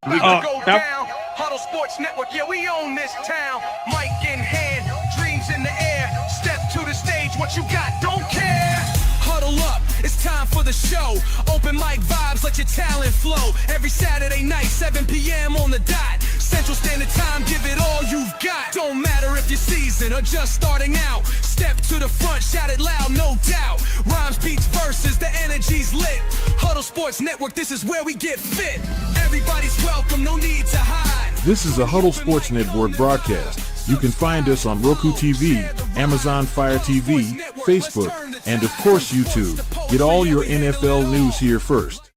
about to go down. Huddle Sports Network, yeah, we own this town. Mic in hand, dreams in the air. Step to the stage, what you got, don't care. Huddle up, it's time for the show. Open mic vibes, let your talent flow. Every Saturday night, 7 p.m. on the dot. Central Standard Time, give it all you've got. Don't matter if you're seasoned or just starting out. Step to the front, shout it loud, no doubt. Rhymes, beats, verses, the energy's lit. Huddle Sports Network, this is where we get fit. Everybody's welcome, no need to hide. This is a Huddle Sports Network broadcast. You can find us on Roku TV, Amazon Fire TV, Facebook, and of course YouTube. Get all your NFL news here first.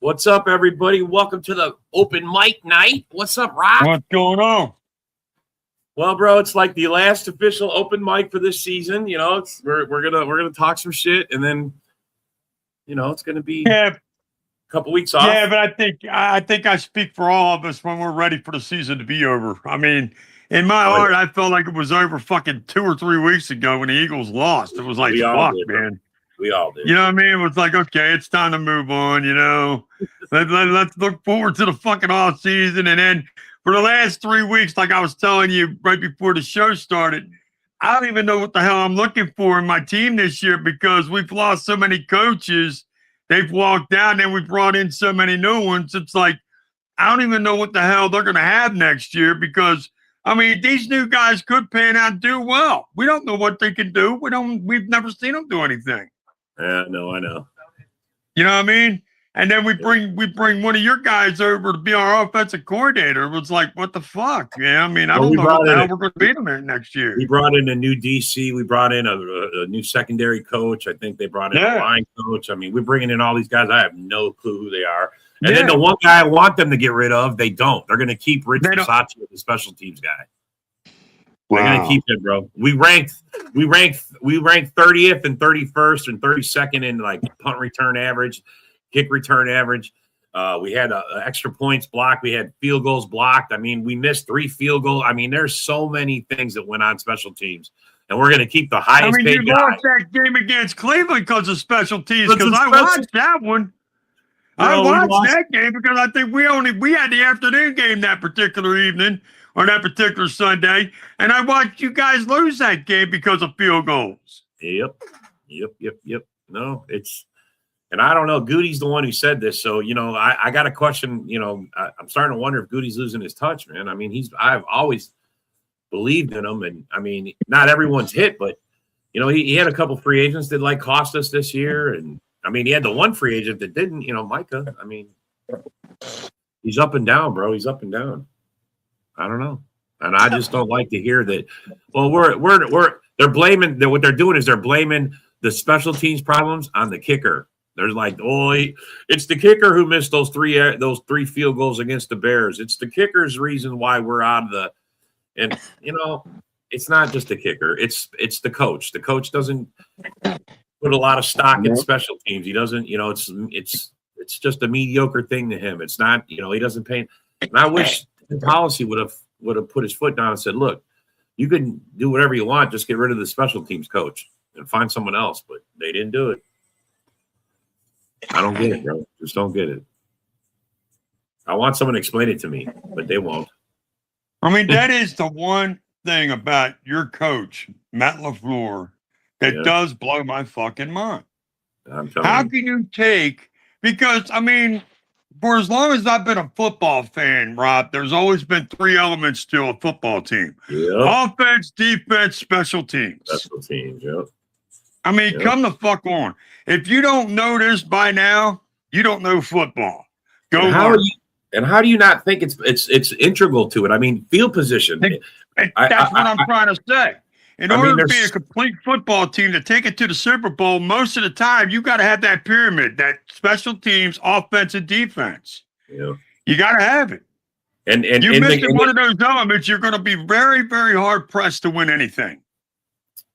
What's up, everybody? Welcome to the Open Mic Night. What's up, Rock? What's going on? Well, bro, it's like the last official open mic for this season. You know, we're gonna talk some shit, and then it's gonna be a couple weeks off. Yeah, but I think I speak for all of us when we're ready for the season to be over. I mean, in my heart, I felt like it was over fucking 2 or 3 weeks ago when the Eagles lost. It was like, fuck, man. We all did. You know what I mean? It was like, okay, it's time to move on, Let's look forward to the fucking off season. And then for the last 3 weeks, like I was telling you right before the show started, I don't even know what the hell I'm looking for in my team this year because we've lost so many coaches. They've walked out and we brought in so many new ones. It's like, I don't even know what the hell they're going to have next year because, I mean, these new guys could pan out and do well. We don't know what they can do. We've never seen them do anything. Yeah, no, I know. You know what I mean? And then we bring one of your guys over to be our offensive coordinator. It was like, what the fuck? Yeah, I mean, I don't know what the hell we're going to be them next year. We brought in a new DC. We brought in a new secondary coach. I think they brought in a line coach. I mean, we're bringing in all these guys. I have no clue who they are. And then the one guy I want them to get rid of, they don't. They're going to keep Rich Versace as the special teams guy. They're going to keep it, bro. We ranked 30th and 31st and 32nd in like punt return average, kick return average. We had extra points blocked. We had field goals blocked. I mean, we missed 3 field goals. I mean, there's so many things that went on special teams, and we're going to keep the highest paid guy. You lost that game against Cleveland because of special teams. Because I watched that one. I watched that game because I think we had the afternoon game that particular evening or that particular Sunday, and I watched you guys lose that game because of field goals. Yep. No, and I don't know. Goody's the one who said this, so I got a question. I'm starting to wonder if Goody's losing his touch, man. I mean, I've always believed in him, and I mean, not everyone's hit, but he had a couple free agents that like cost us this year, and I mean, he had the one free agent that didn't. Micah. I mean, he's up and down, bro. He's up and down. I don't know, and I just don't like to hear that. Well, they're blaming what they're doing is they're blaming the special teams problems on the kicker. There's like, it's the kicker who missed those three field goals against the Bears. It's the kicker's reason why we're out of the. And it's not just the kicker. It's the coach. The coach doesn't put a lot of stock in special teams. He doesn't. It's just a mediocre thing to him. It's not. He doesn't pay. And I wish the policy would have put his foot down and said, look, you can do whatever you want. Just get rid of the special teams coach and find someone else. But they didn't do it. I don't get it, bro. Just don't get it. I want someone to explain it to me, but they won't. I mean, that is the one thing about your coach, Matt LaFleur, that does blow my fucking mind. How can you take – because, I mean, for as long as I've been a football fan, Rob, there's always been 3 elements to a football team. Yep. Offense, defense, special teams. Special teams, yep. I mean, come the fuck on. If you don't know this by now, you don't know football. How do you not think it's integral to it? I mean, field position. That's what I'm trying to say. In order to be a complete football team to take it to the Super Bowl, most of the time you got to have that pyramid, that special teams, offense, and defense. Yeah. You got to have it. And you missed one of those elements, you're going to be very, very hard pressed to win anything.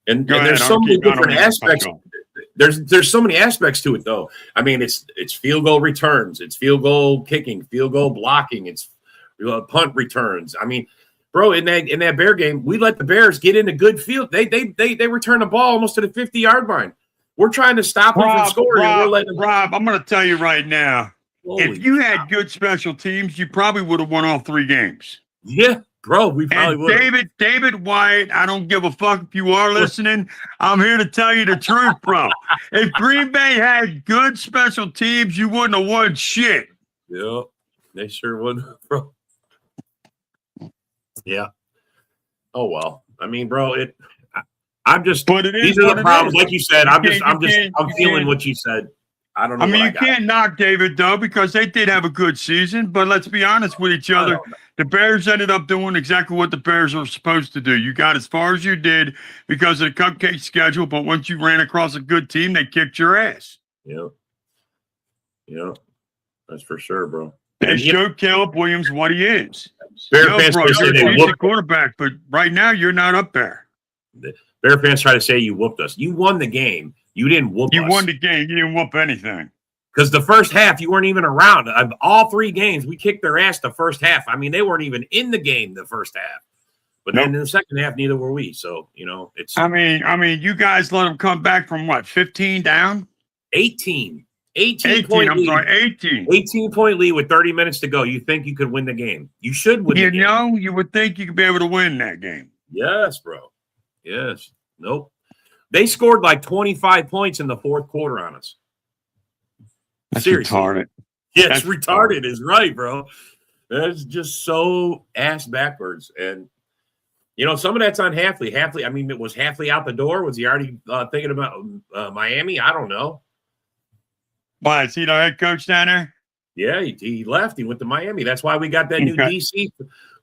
And there's so many different aspects. There's so many aspects to it, though. I mean, it's field goal returns, it's field goal kicking, field goal blocking, it's punt returns. I mean, bro, in that Bear game, we let the Bears get into good field. They return the ball almost to the 50-yard line. We're trying to stop them from scoring. Rob, I'm going to tell you right now, if you had good special teams, you probably would have won all 3 games. Yeah, bro, we probably And would. David White, I don't give a fuck if you are listening. I'm here to tell you the truth, bro. If Green Bay had good special teams, you wouldn't have won shit. Yeah, they sure would, bro. Yeah. Oh well. I mean, bro, I'm just. But it is these are what the it problems, is. like you said. I'm feeling can't. what you said. I don't know. I mean, what you got. can't knock David, though, because they did have a good season. But let's be honest with each other. The Bears ended up doing exactly what the Bears are supposed to do. You got as far as you did because of the cupcake schedule, but once you ran across a good team, they kicked your ass. Yeah. Yeah. That's for sure, bro. They showed Caleb Williams what he is. Bear fans bro, try to say you're they a decent whooped. quarterback, but right now you're not up there. Bear fans try to say you whooped us. You won the game. You didn't whoop us. You won the game. You didn't whoop anything. Because the first half, you weren't even around. All 3 games, we kicked their ass the first half. I mean, they weren't even in the game the first half. But then in the second half, neither were we. So, it's. I mean, you guys let them come back from what, 15 down? 18. 18 18-point lead with 30 minutes to go. You think you could win the game? You should win the game. You would think you could be able to win that game. Yes, bro. Yes. Nope. They scored like 25 points in the fourth quarter on us. That's Seriously. retarded. Yeah, it's retarded is right, bro. That's just so ass backwards. And, some of that's on Hafley. I mean, was Hafley out the door? Was he already thinking about Miami? I don't know. Why, is he the head coach down there? Yeah, he left. He went to Miami. That's why we got that new DC.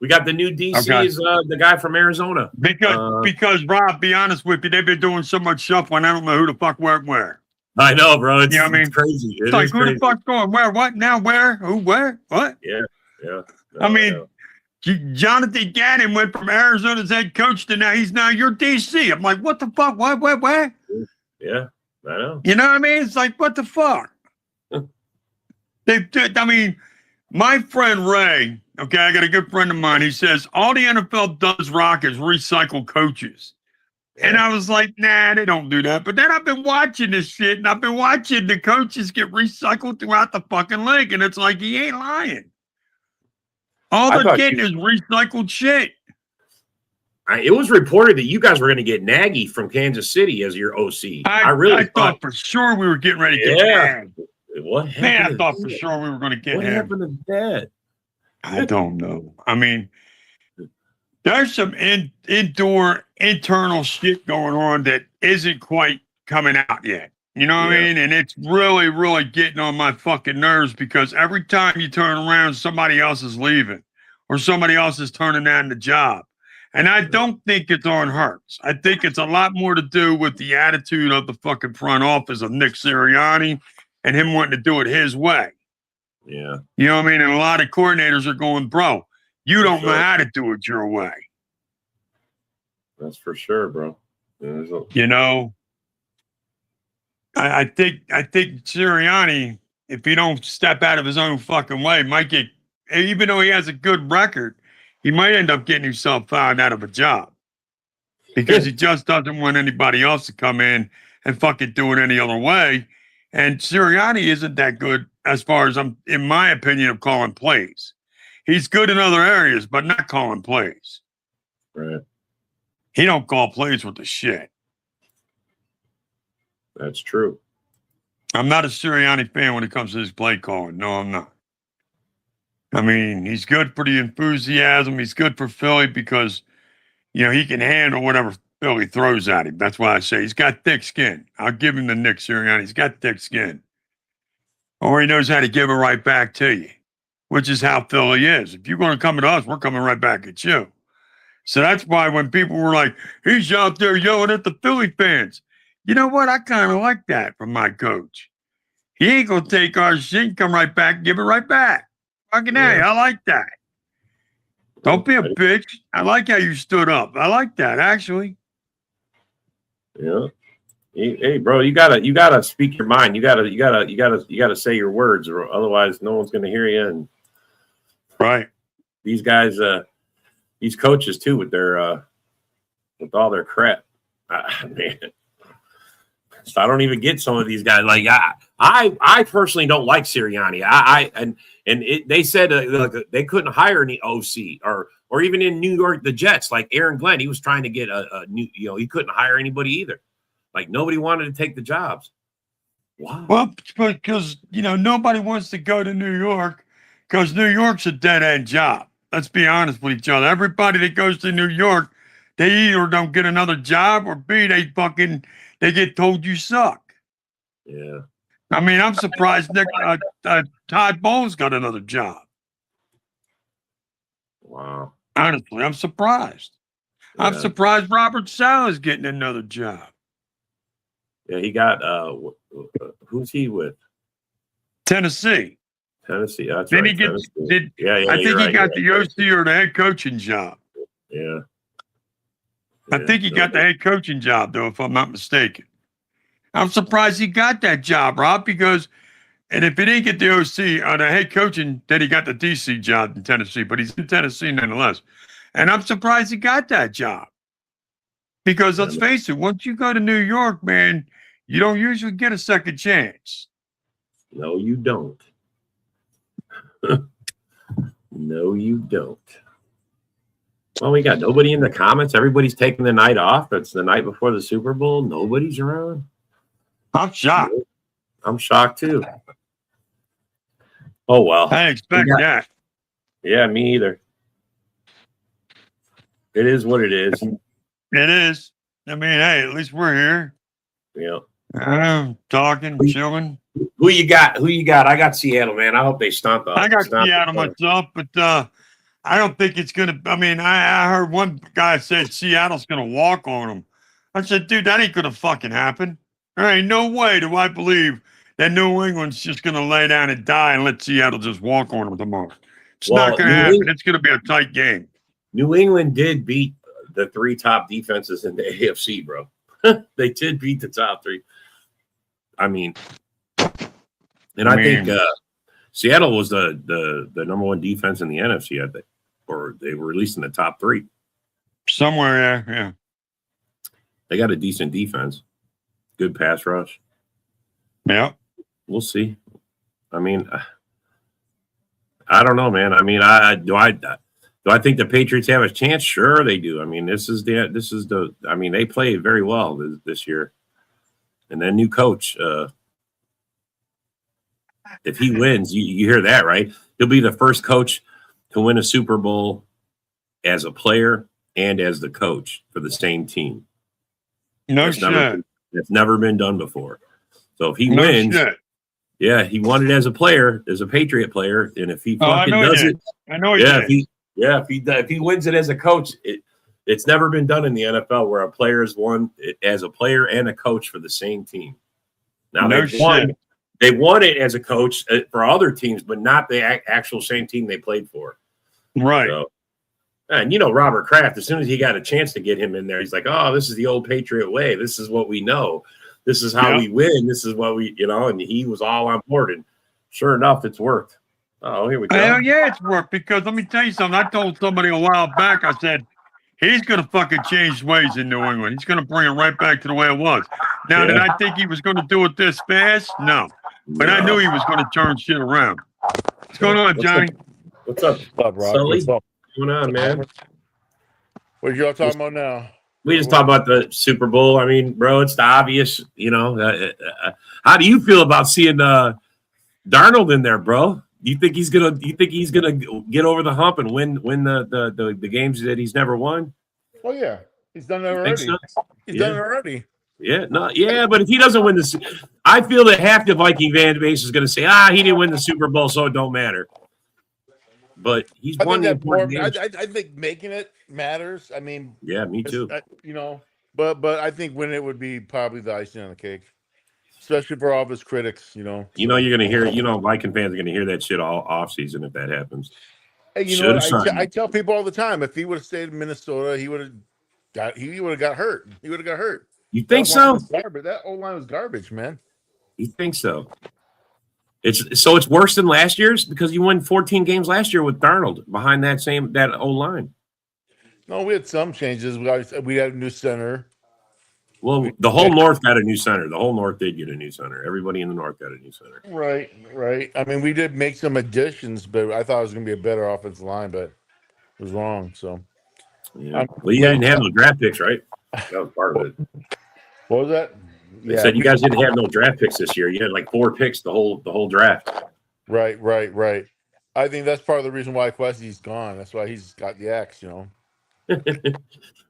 We got the new DC is the guy from Arizona. Because Rob, be honest with you, they've been doing so much shuffling. I don't know who the fuck went where. I know, bro. It's, it's crazy. It's like, who the fuck's going where? What now? Where? Who? Where? What? Yeah. No, I mean, Jonathan Gannon went from Arizona's head coach to now your DC. I'm like, what the fuck? What? Yeah, I know. You know what I mean? It's like, what the fuck? My friend Ray, okay, I got a good friend of mine. He says all the NFL does rock is recycle coaches. And I was like, nah, they don't do that. But then I've been watching this shit, and I've been watching the coaches get recycled throughout the fucking league, and it's like, he ain't lying. All they're getting is recycled shit. It was reported that you guys were going to get Nagy from Kansas City as your OC. I thought for sure we were getting ready to get Nagy. What happened? Man, I thought for sure we were going to get him. What happened to that? I don't know. I mean, there's some internal shit going on that isn't quite coming out yet. You know what I mean? And it's really, really getting on my fucking nerves because every time you turn around, somebody else is leaving or somebody else is turning down the job. And I don't think it's on Hurts. I think it's a lot more to do with the attitude of the fucking front office of Nick Sirianni and him wanting to do it his way. Yeah. You know what I mean? And a lot of coordinators are going, bro, you don't know how to do it your way. That's for sure, bro. I think Sirianni, if he don't step out of his own fucking way, might get, even though he has a good record, he might end up getting himself found out of a job because he just doesn't want anybody else to come in and fucking do it any other way. And Sirianni isn't that good as far as in my opinion, of calling plays. He's good in other areas, but not calling plays. Right. He don't call plays with the shit. That's true. I'm not a Sirianni fan when it comes to his play calling. No, I'm not. I mean, he's good for the enthusiasm. He's good for Philly because, he can handle whatever Philly throws at him. That's why I say he's got thick skin. I'll give him the Nick Sirianni. He's got thick skin. Or he knows how to give it right back to you, which is how Philly is. If you're going to come at us, we're coming right back at you. So that's why when people were like, he's out there yelling at the Philly fans. You know what? I kind of like that from my coach. He ain't going to take our shit and come right back and give it right back. Fucking hey, I like that. Don't be a bitch. I like how you stood up. I like that, actually. Yeah. Hey, bro, you gotta speak your mind. You gotta say your words, or otherwise no one's gonna hear you. And right, these guys, these coaches too, with all their crap, man. So I don't even get some of these guys. Like I personally don't like Sirianni. They said they couldn't hire any OC or even in New York, the Jets, like Aaron Glenn, he was trying to get a new, he couldn't hire anybody either. Like nobody wanted to take the jobs. Wow. Well, because nobody wants to go to New York because New York's a dead end job. Let's be honest with each other. Everybody that goes to New York, they either don't get another job or B, they get told you suck. Yeah. I mean, I'm surprised Todd Bowles got another job. Wow. Honestly, I'm surprised. Yeah. I'm surprised Robert Sala's getting another job. Yeah, he got who's he with? Tennessee. Tennessee. That's then right. He gets, yeah, I think he got the OC or the head coaching job. Yeah. I think he got the head coaching job, though, if I'm not mistaken. I'm surprised he got that job, Rob, because and if he didn't get the OC or the head coaching, then he got the DC job in Tennessee, but he's in Tennessee nonetheless. And I'm surprised he got that job. Because let's face it, once you go to New York, man, you don't usually get a second chance. No, you don't. No, you don't. Well, we got nobody in the comments. Everybody's taking the night off. It's the night before the Super Bowl. Nobody's around. I'm shocked. I'm shocked too. Oh, well. I didn't expect that. Yeah, me either. It is what it is. It is. I mean, hey, at least we're here. Yeah. Talking, chilling. Who you got? I got Seattle, man. I hope they stomp up. I got Seattle myself, but I don't think it's going to. I mean, I heard one guy said Seattle's going to walk on them. I said, dude, that ain't going to fucking happen. There ain't no way do I believe that New England's just going to lay down and die and let Seattle just walk on them tomorrow. It's not going to happen. It's going to be a tight game. New England did beat the three top defenses in the AFC, bro. They did beat the top three. I mean, and I think Seattle was the number one defense in the NFC, I think, or they were at least in the top three. Somewhere there, yeah. They got a decent defense, good pass rush. Yeah, we'll see. I mean, I don't know, man. I mean, do I think the Patriots have a chance? Sure, they do. I mean, this is the. I mean, they played very well this year, and then new coach. If he wins, you hear that, right? He'll be the first coach to win a Super Bowl as a player and as the coach for the same team. No shit. It's never been done before. So if he wins, yeah, he won it as a player, as a Patriot player, and if he fucking does it, I know. If he wins it as a coach, it's never been done in the NFL where a player has won it as a player and a coach for the same team. Now they won it as a coach for other teams, but not the actual same team they played for. Right. So, and Robert Kraft, as soon as he got a chance to get him in there, he's like, "Oh, this is the old Patriot way. This is what we know. This is how we win. This is what we, and he was all on board. And sure enough, it's worked. Oh, here we go. Hell yeah, it's worked. Because let me tell you something. I told somebody a while back, I said, he's going to fucking change ways in New England. He's going to bring it right back to the way it was. Now, did I think he was going to do it this fast? No. But I knew he was going to turn shit around. What's going on, Johnny? What's up, Rob? Sully? What's going on, man? What y'all talking about now? We just talk about the Super Bowl. I mean, bro, it's the obvious. How do you feel about seeing Darnold in there, bro? You think he's gonna get over the hump and win the games that he's never won? Oh yeah, he's done it already. So? He's done it already. Yeah, but if he doesn't win this, I feel that half the Viking fan base is going to say, he didn't win the Super Bowl, so it don't matter. But he's won the important games. I think making it matters. I mean, yeah, me too. But I think winning it would be probably the icing on the cake, especially for all of his critics. You're going to hear, Viking fans are going to hear that shit all off season if that happens. Hey, I tell people all the time, if he would have stayed in Minnesota, he would have got hurt. He would have got hurt. You think so? That O-line was garbage, man. You think so? It's worse than last year's because you won 14 games last year with Darnold behind that O-line. No, we had some changes. We had a new center. Well, the whole North got a new center. The whole North did get a new center. Everybody in the North got a new center. Right. I mean, we did make some additions, but I thought it was going to be a better offensive line, but it was wrong. So, yeah. Well, you didn't have no draft picks, right? That was part of it. What was that? They said you guys didn't have no draft picks this year. You had like 4 picks the whole draft. Right. I think that's part of the reason why Quesi's gone. That's why he's got the axe, you know.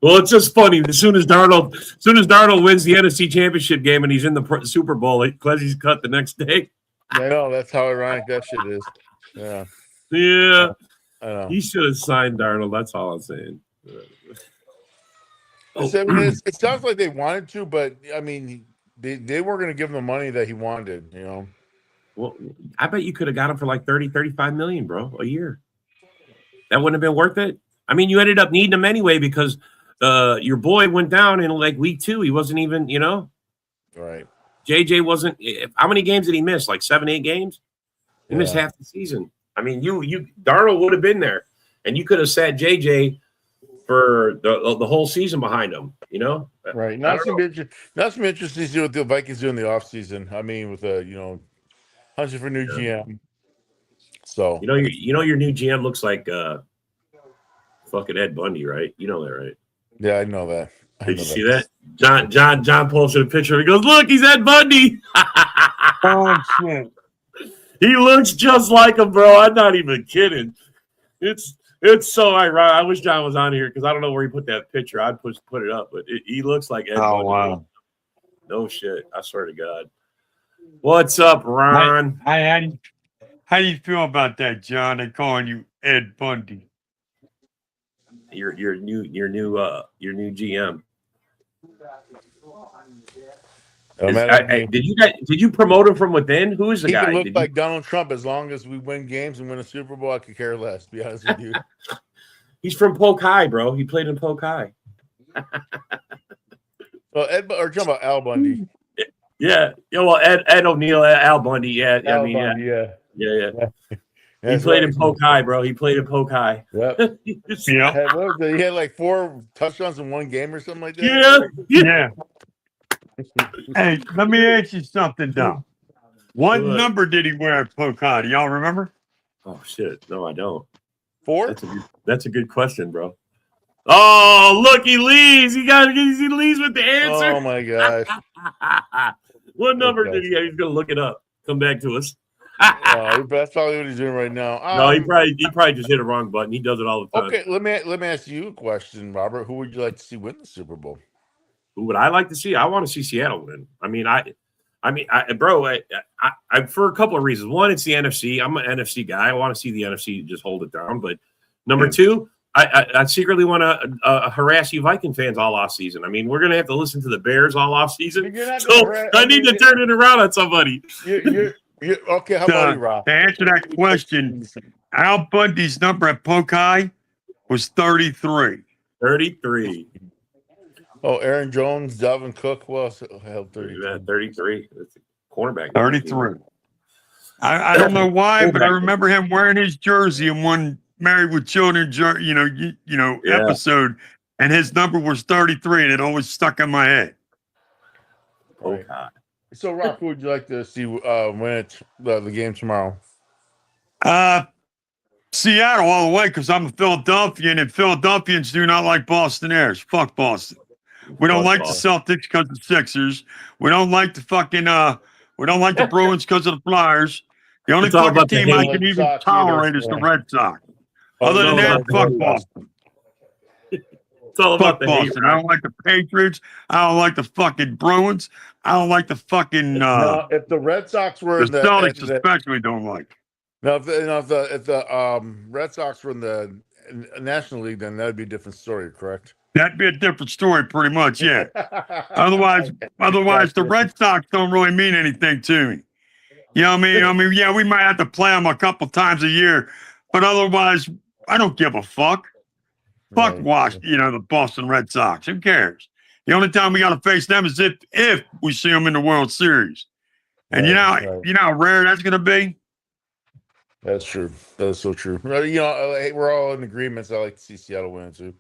Well, it's just funny. As soon as Darnold wins the NFC Championship game and he's in the Super Bowl, Quesi's cut the next day. I know, that's how ironic that shit is. Yeah. Yeah. I know. He should have signed Darnold. That's all I'm saying. It sounds like they wanted to, but I mean, they weren't going to give him the money that he wanted, you know. Well, I bet you could have got him for like 35 million, bro, a year. That wouldn't have been worth it. I mean, you ended up needing him anyway because your boy went down in like week 2. He wasn't even, you know. Right. JJ wasn't. How many games did he miss? Like 7, 8 games. He missed half the season. I mean, Darnold would have been there, and you could have sat JJ for the whole season behind him. You know. Right. That's some interesting to see what the Vikings do in the offseason. I mean, with hunting for new GM. So you know your new GM looks like fucking Ed Bundy, right? You know that, right? Yeah, I know that. Did you see that? John posted a picture. He goes, "Look, he's Ed Bundy." Oh shit! He looks just like him, bro. I'm not even kidding. It's so ironic. I wish John was on here because I don't know where he put that picture. I'd put it up, but he looks like Ed Bundy. Wow. No shit. I swear to God. What's up, Ron? How do you feel about that, John? They're calling you Ed Bundy. Your new GM. Did you promote him from within? Who is the guy? He can look like Donald Trump as long as we win games and win a Super Bowl. I could care less. To be honest with you. He's from Polk High, bro. He played in Polk High. Well, or talking about Al Bundy. Yeah. Well, Ed O'Neill, Al Bundy. Yeah. Bundy, yeah. He played in Polk High, bro. He played in Polk High. Yep. Yeah. He had like 4 touchdowns in one game or something like that. Yeah. Hey, let me ask you something, Dom. What number did he wear at Polk High? Do y'all remember? Oh shit! No, I don't. 4? That's a good question, bro. Oh, look, he leaves. He leaves with the answer. Oh my gosh! What number did he have? He's gonna look it up. Come back to us. That's probably what he's doing right now. No, he probably just hit a wrong button. He does it all the time. Okay, let me ask you a question, Robert. Who would you like to see win the Super Bowl? Who would I like to see? I want to see Seattle win. I mean, for a couple of reasons. One, it's the NFC. I'm an NFC guy. I want to see the NFC just hold it down. But number 2, I secretly want to harass you Viking fans all off season. I mean, we're gonna have to listen to the Bears all off season. So I need to turn it around on somebody. Okay, how about you, Rob? To answer that question, Al Bundy's number at Polk High was 33. 33. Oh, Aaron Jones, Dalvin Cook. Who else held 33? 33. That's a cornerback. 33. I don't know why, but I remember him wearing his jersey in one Married with Children, episode, and his number was 33, and it always stuck in my head. Right. So, Rock, who would you like to see win the game tomorrow? Seattle all the way, because I'm a Philadelphian, and Philadelphians do not like Boston Airs. Fuck Boston. We don't like the Celtics because of the Sixers. We don't like the fucking we don't like the Bruins because of the Flyers. The only fucking team I can even tolerate is the Red Sox. Other than that, fuck Boston. It's all about the Boston. hate, right? I don't like the Patriots. I don't like the fucking Bruins. I don't like the fucking if the Red Sox were the Celtics especially don't like. Now, if the Red Sox were in the National League, then that'd be a different story, correct? That'd be a different story, pretty much, yeah. Otherwise, the Red Sox don't really mean anything to me. You know what I mean? Yeah, we might have to play them a couple times a year, but otherwise, I don't give a fuck. Fuck the Boston Red Sox. Who cares? The only time we got to face them is if we see them in the World Series. And you know how rare that's going to be? That's true. That is so true. We're all in agreements. I like to see Seattle win too.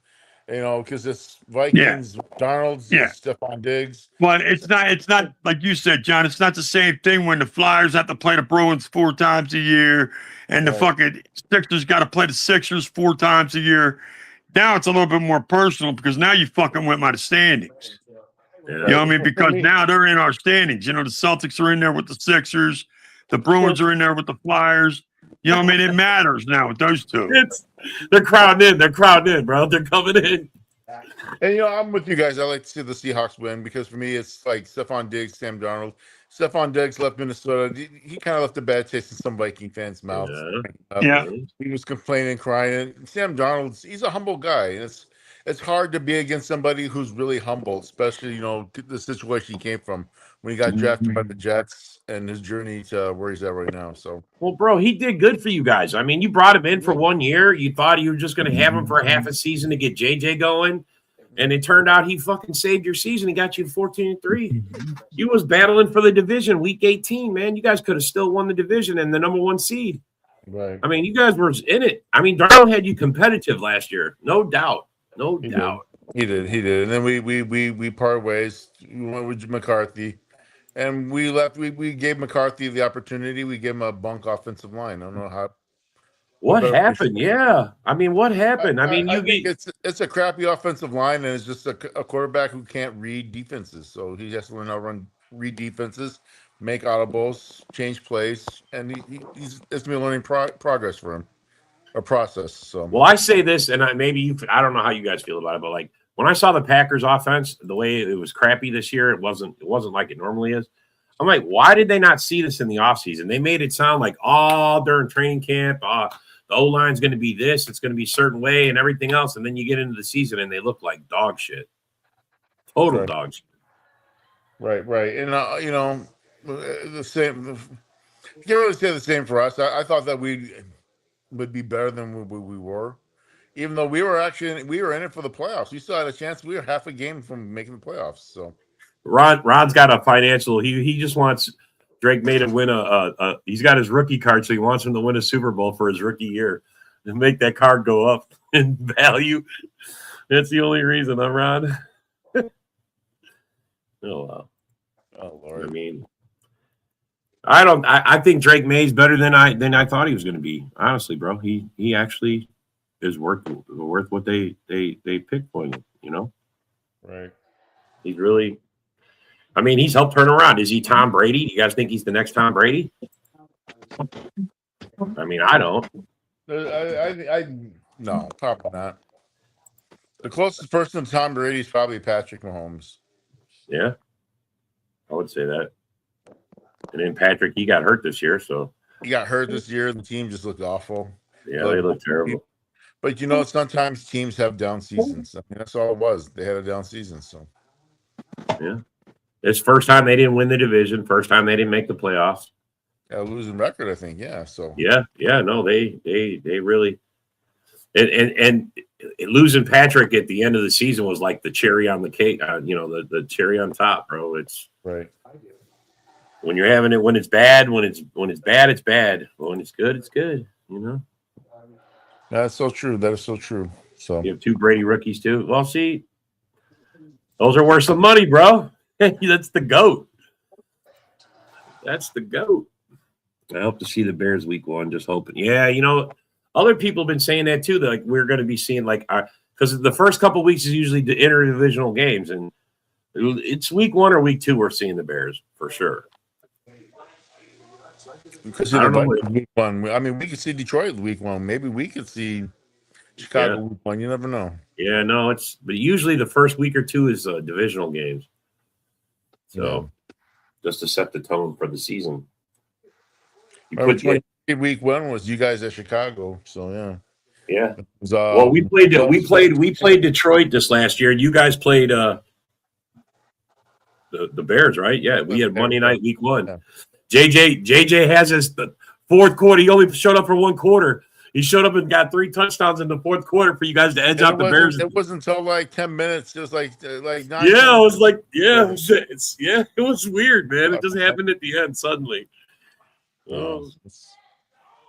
You know, because it's Yeah. Vikings, Donald's, Yeah. Stephon Diggs. But it's not like you said, John. It's not the same thing when the Flyers have to play the Bruins 4 times a year, and the Right. fucking Sixers got to play the Sixers 4 times a year. Now it's a little bit more personal because now you fucking went by the standings. Yeah. You know what I mean? Because now they're in our standings. You know, the Celtics are in there with the Sixers, the Bruins are in there with the Flyers. You know what I mean? It matters now with those two. They're crowding in. They're crowding in, bro. They're coming in. And you know, I'm with you guys. I like to see the Seahawks win because for me, it's like Stephon Diggs, Sam Darnold. Stephon Diggs left Minnesota. He kind of left a bad taste in some Viking fans' mouths. Yeah. He was complaining, crying. Sam Darnold, he's a humble guy. And it's hard to be against somebody who's really humble, especially, you know, the situation he came from when he got drafted by the Jets and his journey to where he's at right now. So, well, bro, he did good for you guys. I mean, you brought him in for 1 year. You thought you were just going to have him for half a season to get JJ going. And it turned out he fucking saved your season. He got you 14-3. You was battling for the division week 18, man. You guys could have still won the division and the number 1 seed. right. I mean, you guys were in it. I mean, Darnold had you competitive last year. No doubt. No He doubt. did. He did. And then we parted ways. We went with McCarthy. And we left. We gave McCarthy the opportunity. We gave him a bunk offensive line. I don't know how. What happened? Yeah. I mean, what happened? I mean, I think it's a crappy offensive line, and it's just a quarterback who can't read defenses. So he has to learn how to read defenses, make audibles, change plays, and it's going to be a learning progress for him, a process. So, well, I say this, and I don't know how you guys feel about it, but like when I saw the Packers offense, the way it was crappy this year, it wasn't like it normally is. I'm like, why did they not see this in the offseason? They made it sound like during training camp, the O-line's going to be this, it's going to be a certain way and everything else. And then you get into the season and they look like dog shit. Total dog shit. Right. And, you know, the same. You can't really say the same for us. I thought that we would be better than we were. Even though we were in it for the playoffs. We still had a chance. We were half a game from making the playoffs. So Ron's got a financial. He just wants Drake May to win he's got his rookie card, so he wants him to win a Super Bowl for his rookie year and make that card go up in value. That's the only reason, Ron. Oh wow. Oh Lord. I mean, I think Drake May's better than I thought he was going to be. Honestly, bro, he actually is worth what they picked for him. You know, Right. He's really. I mean, he's helped turn around. Is he Tom Brady? Do you guys think he's the next Tom Brady? I mean, I don't. No, probably not. The closest person to Tom Brady is probably Patrick Mahomes. Yeah, I would say that. And then Patrick, he got hurt this year, so He got hurt this year. The team just looked awful. yeah, they look terrible. But you know, sometimes teams have down seasons. I mean, that's all it was. They had a down season. So Yeah, it's first time they didn't win the division. First time they didn't make the playoffs. a losing record, I think. Yeah. So Yeah, no, they really and losing Patrick at the end of the season was like the cherry on the cake. The cherry on top, bro. It's right. when you're having it when it's bad, when it's bad, it's bad. But when it's good, it's good. You know. That's so true. That is so true. So You have 2 Brady rookies too. Well, see, those are worth some money, bro. That's the GOAT. That's the GOAT. I hope to see the Bears week 1. Just hoping. Yeah, you know, other people have been saying that too. That like we're going to be seeing because the first couple of weeks is usually the interdivisional games, and it's week 1 or week 2 we're seeing the Bears for sure. I don't know. Week 1. I mean, we could see Detroit week 1. Maybe we could see Chicago week 1. You never know. Yeah, no, but usually the first week or 2 is divisional games. So just to set the tone for the season. Week 1 was you guys at Chicago. So yeah. Yeah. Was, well, we played Detroit this last year, and you guys played the Bears, right? Yeah, we had Monday night week 1. Yeah. JJ has the fourth quarter. He only showed up for 1 quarter. He showed up and got 3 touchdowns in the fourth quarter for you guys to edge out the Bears. It wasn't until like 10 minutes. It was like 9. Yeah, it was like it was weird, man. It just happened at the end suddenly. It's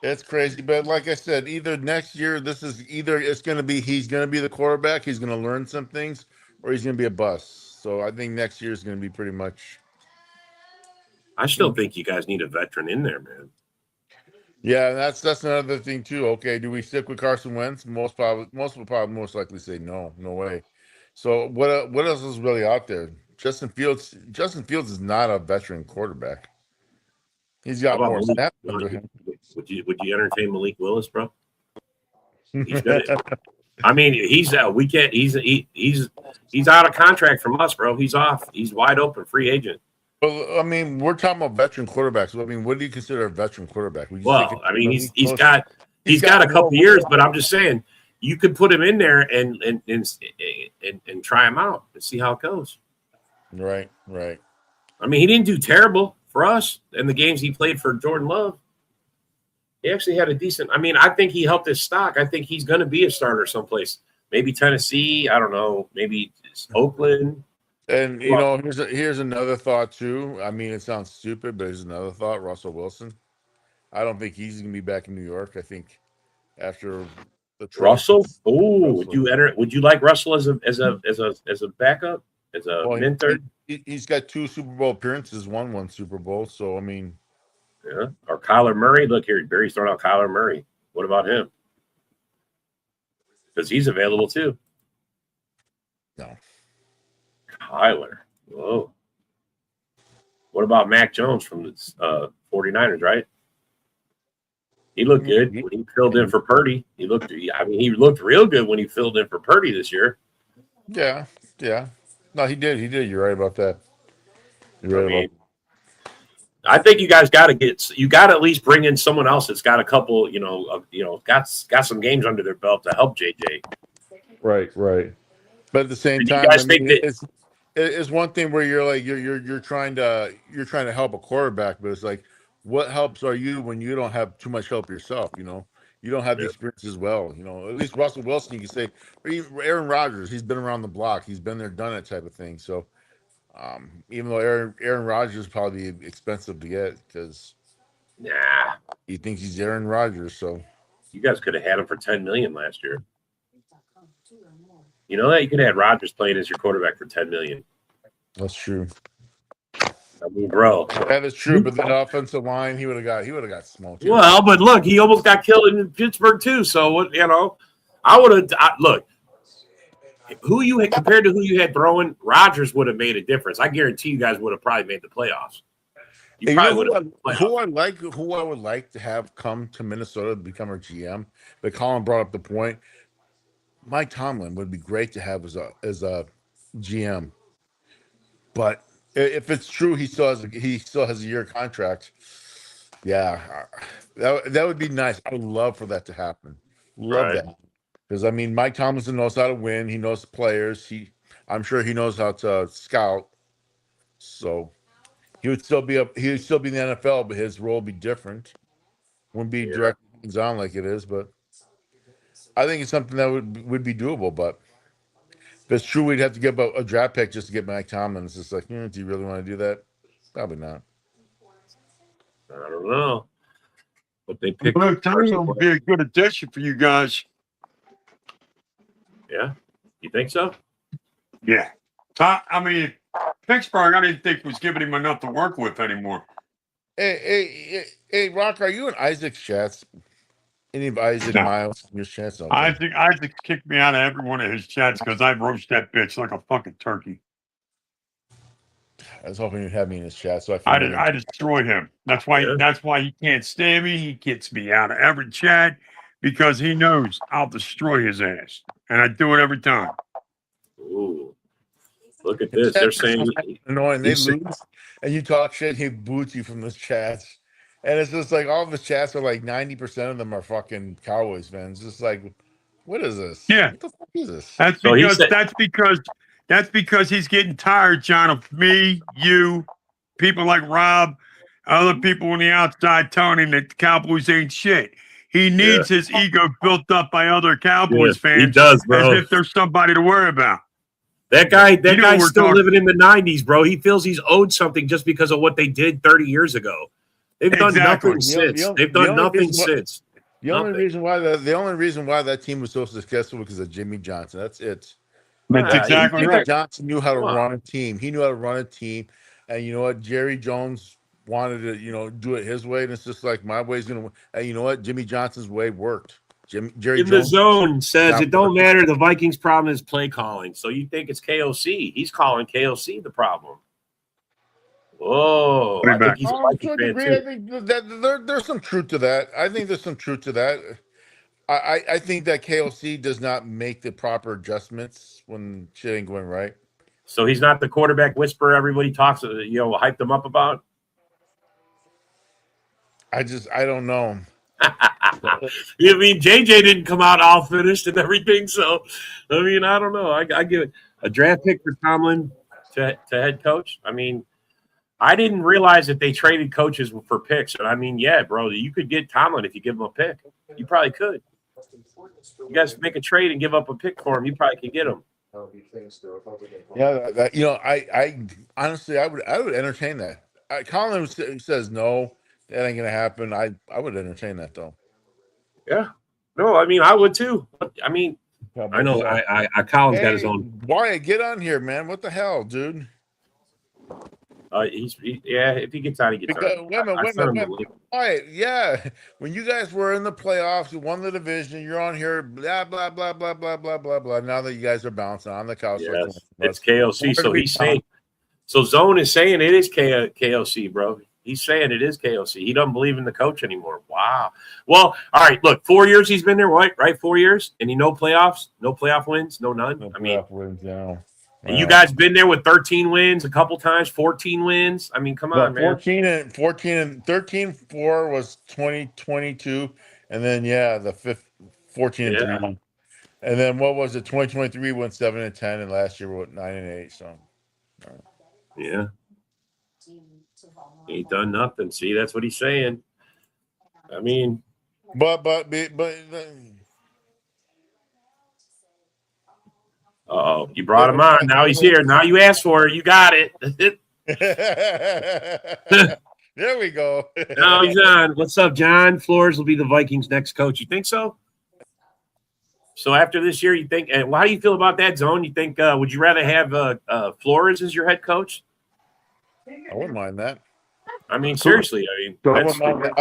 It's crazy, but like I said, either next year, it's going to be he's going to be the quarterback, he's going to learn some things, or he's going to be a bust. So I think next year is going to be pretty much. I still think you guys need a veteran in there, man. Yeah, and that's another thing too. Okay, do we stick with Carson Wentz? Most will probably most likely say no, no way. So what else is really out there? Justin Fields. Justin Fields is not a veteran quarterback. He's How got about more Malik? snaps under him. Would you entertain Malik Willis, bro? He's good. I mean, we can't. He's out of contract from us, bro. He's off. He's wide open, free agent. Well, I mean, we're talking about veteran quarterbacks. I mean, what do you consider a veteran quarterback? Well, I mean, he's got a couple years, but I'm just saying you could put him in there and try him out and see how it goes. Right, right. I mean, he didn't do terrible for us in the games he played for Jordan Love. He actually had a decent. I mean, I think he helped his stock. I think he's going to be a starter someplace. Maybe Tennessee. I don't know. Maybe Oakland. And you know, here's another thought too. I mean, it sounds stupid, but here's another thought. Russell Wilson. I don't think he's going to be back in New York. I think after the trade, Russell. Oh, would you like Russell as a backup, as a mentor? He's got 2 Super Bowl appearances, won Super Bowl. So I mean, yeah. Or Kyler Murray. Look here, Barry's throwing out Kyler Murray. What about him? Because he's available too. No. Kyler. Whoa. What about Mac Jones from the 49ers, right? He looked good when he filled in for Purdy. He looked real good when he filled in for Purdy this year. Yeah. No, he did. You're right about that. I think you guys got to at least bring in someone else that's got a couple, got some games under their belt to help JJ. Right. But at the same time, you guys think that it's one thing where you're like you're trying to help a quarterback, but it's like, what helps are you when you don't have too much help yourself? You don't have the experience as well. At least Russell Wilson, you can say, or even Aaron Rodgers, he's been around the block, he's been there, done it type of thing. So even though Aaron Rodgers is probably expensive to get because he thinks he's Aaron Rodgers. So you guys could have had him for $10 million last year. You know that you could have had Rodgers playing as your quarterback for $10 million. That's true. I mean, bro, that is true. But that offensive line, he would have got smoked. Well, but look, he almost got killed in Pittsburgh too. So what? I would have look. Compared to who you had throwing, Rodgers would have made a difference. I guarantee you guys would have probably made the playoffs. Who I would like to have come to Minnesota to become our GM. But Colin brought up the point. Mike Tomlin would be great to have as a GM. But if it's true, he still has a year contract. Yeah, that would be nice. I would love for that to happen. Love that. Because I mean, Mike Tomlinson knows how to win. He knows the players. I'm sure he knows how to scout. So he would still be in the NFL, but his role would be different. Wouldn't be direct hands-on like it is, but I think it's something that would be doable. But if it's true, we'd have to give a draft pick just to get Mike Tomlin. It's just like, do you really want to do that? Probably not. I don't know. But they picked. Tomlin would be a good addition for you guys. Yeah, you think so? Yeah. I mean, Pittsburgh, I didn't think was giving him enough to work with anymore. Hey, Rock, are you in Isaac's chats? Any of Isaac Miles in your chats? Okay. Isaac kicked me out of every one of his chats because I roast that bitch like a fucking turkey. I was hoping you'd have me in his chat, so I destroy him. That's why he can't stand me. He gets me out of every chat because he knows I'll destroy his ass, and I do it every time. Ooh, look at this! They're saying annoying. They lose, and you talk shit. He boots you from those chats, and it's just like all of his chats are like 90% of them are fucking Cowboys fans. Just like, what is this? Yeah, what the fuck is this? That's because he's getting tired, John, of me, you, people like Rob, other people on the outside telling him that the Cowboys ain't shit. He needs his ego built up by other Cowboys fans. He does, bro. As if there's somebody to worry about. That guy's still living in the 90s, bro. He feels he's owed something just because of what they did 30 years ago. They've done Exactly. nothing since. They've done nothing since. The only Nothing. reason why that team was so successful because of Jimmy Johnson. That's it. That's exactly you right. think Johnson knew how to Come on. run a team. He knew how to run a team, and you know what? Jerry Jones wanted to, do it his way, and it's just like my way's gonna win. And you know what? Jimmy Johnson's way worked. Jerry In the Jones zone says not it don't working. matter. The Vikings' problem is play calling. So you think it's KOC? He's calling KOC the problem. Whoa, I think he's a To Viking a fan degree, I too. think that there's some truth to that. I think there's some truth to that. I think that KOC does not make the proper adjustments when shit ain't going right. So he's not the quarterback whisperer everybody talks, hyped him up about. I don't know. I mean, JJ didn't come out all finished and everything. So, I mean, I don't know. I give it a draft pick for Tomlin to head coach. I mean, I didn't realize that they traded coaches for picks. And I mean, yeah, bro, you could get Tomlin if you give him a pick. You probably could. You guys make a trade and give up a pick for him. You probably could get him. Yeah, I honestly, I would entertain that. Colin says no, that ain't gonna happen. I would entertain that though. Yeah. No, I mean, I would too. I mean, I know Colin's got his own. Wyatt, get on here, man. What the hell, dude? If he gets out, he gets out. Wait a minute. Wyatt, yeah. When you guys were in the playoffs, you won the division, you're on here, blah, blah, blah, blah, blah, blah, blah, blah. Now that you guys are bouncing on the couch. Yes, it's KOC. So he's saying, Zone is saying it is KOC, bro. He's saying it is KOC. He doesn't believe in the coach anymore. Wow. Well, all right. Look, 4 years he's been there, right? 4 years, and no playoffs, no playoff wins, none. I mean, wins, yeah. And you guys been there with 13 wins a couple times, 14 wins. I mean, come on, man. 14 and 13-4 was 2022, and then the 14 and 3. And then what was it? 2023 went 7 and 10, and last year went 9 and 8. So yeah, he ain't done nothing. See, that's what he's saying. I mean, but oh, you brought him on. Now he's here. Now you asked for it. You got it. There we go. Now he's on. What's up, John? Flores will be the Vikings' next coach. You think so? So after this year, you think? And how do you feel about that, Zone? You think? Would you rather have Flores as your head coach? I wouldn't mind that. I mean, seriously. I mean, I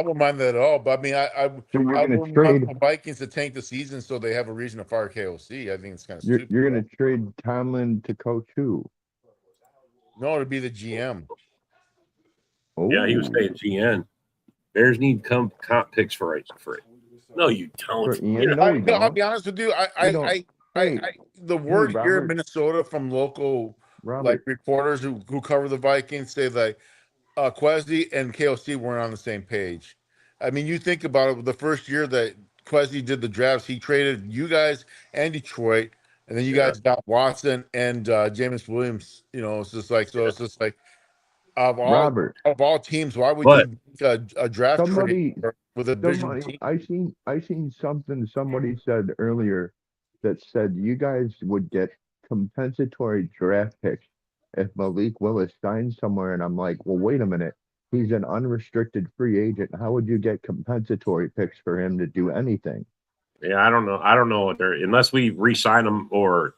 wouldn't mind that at all. But I mean, I wouldn't want the Vikings to tank the season so they have a reason to fire KOC. I think it's kind of stupid. You're going to trade Tomlin to coach who? No, to be the GM. Oh. Yeah, he was saying GM. Bears need comp picks for it. No, you don't. I'll be honest with you. The word here in Minnesota from local reporters who cover the Vikings say like Quezzy and KOC weren't on the same page. I mean, you think about it. The first year that Quezzy did the drafts, he traded you guys and Detroit, and then you guys got Watson and Jameis Williams. It's just like of all teams, why would you a draft trade with a vision team? I seen something somebody said earlier that said you guys would get compensatory draft picks if Malik Willis signed somewhere, and I'm like, well, wait a minute. He's an unrestricted free agent. How would you get compensatory picks for him to do anything? Yeah, I don't know. Unless we re-sign him or,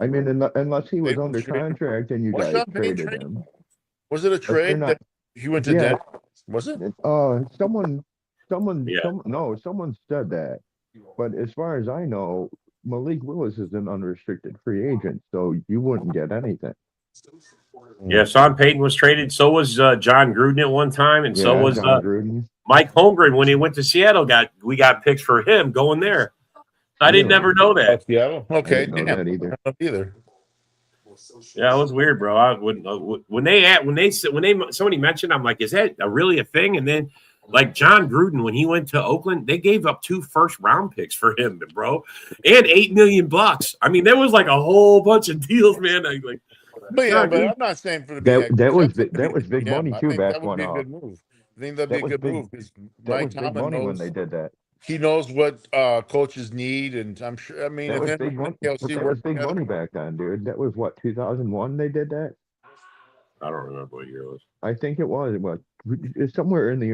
I mean, unless he was under contract and you guys traded him. Was it a trade that he went to Denver? Was it? Someone said that. But as far as I know, Malik Willis is an unrestricted free agent, so you wouldn't get anything. Yeah, Sean Payton was traded. So was John Gruden at one time, and so was Mike Holmgren when he went to Seattle. We got picks for him going there. I didn't never know that. Seattle, okay, I didn't know that either. Yeah, it was weird, bro. Somebody mentioned, I'm like, is that really a thing? And then, like John Gruden, when he went to Oakland, they gave up 2 first-round picks for him, bro, and $8 million. I mean, there was like a whole bunch of deals, man. But I'm not saying for the that was big money too back when. I think that'd be a good move because Mike Tomlin knows when they did that. He knows what coaches need, and I'm sure. I mean, that was big money back then, dude. That was what 2001 they did that. I don't remember what year it was. I think it was somewhere in the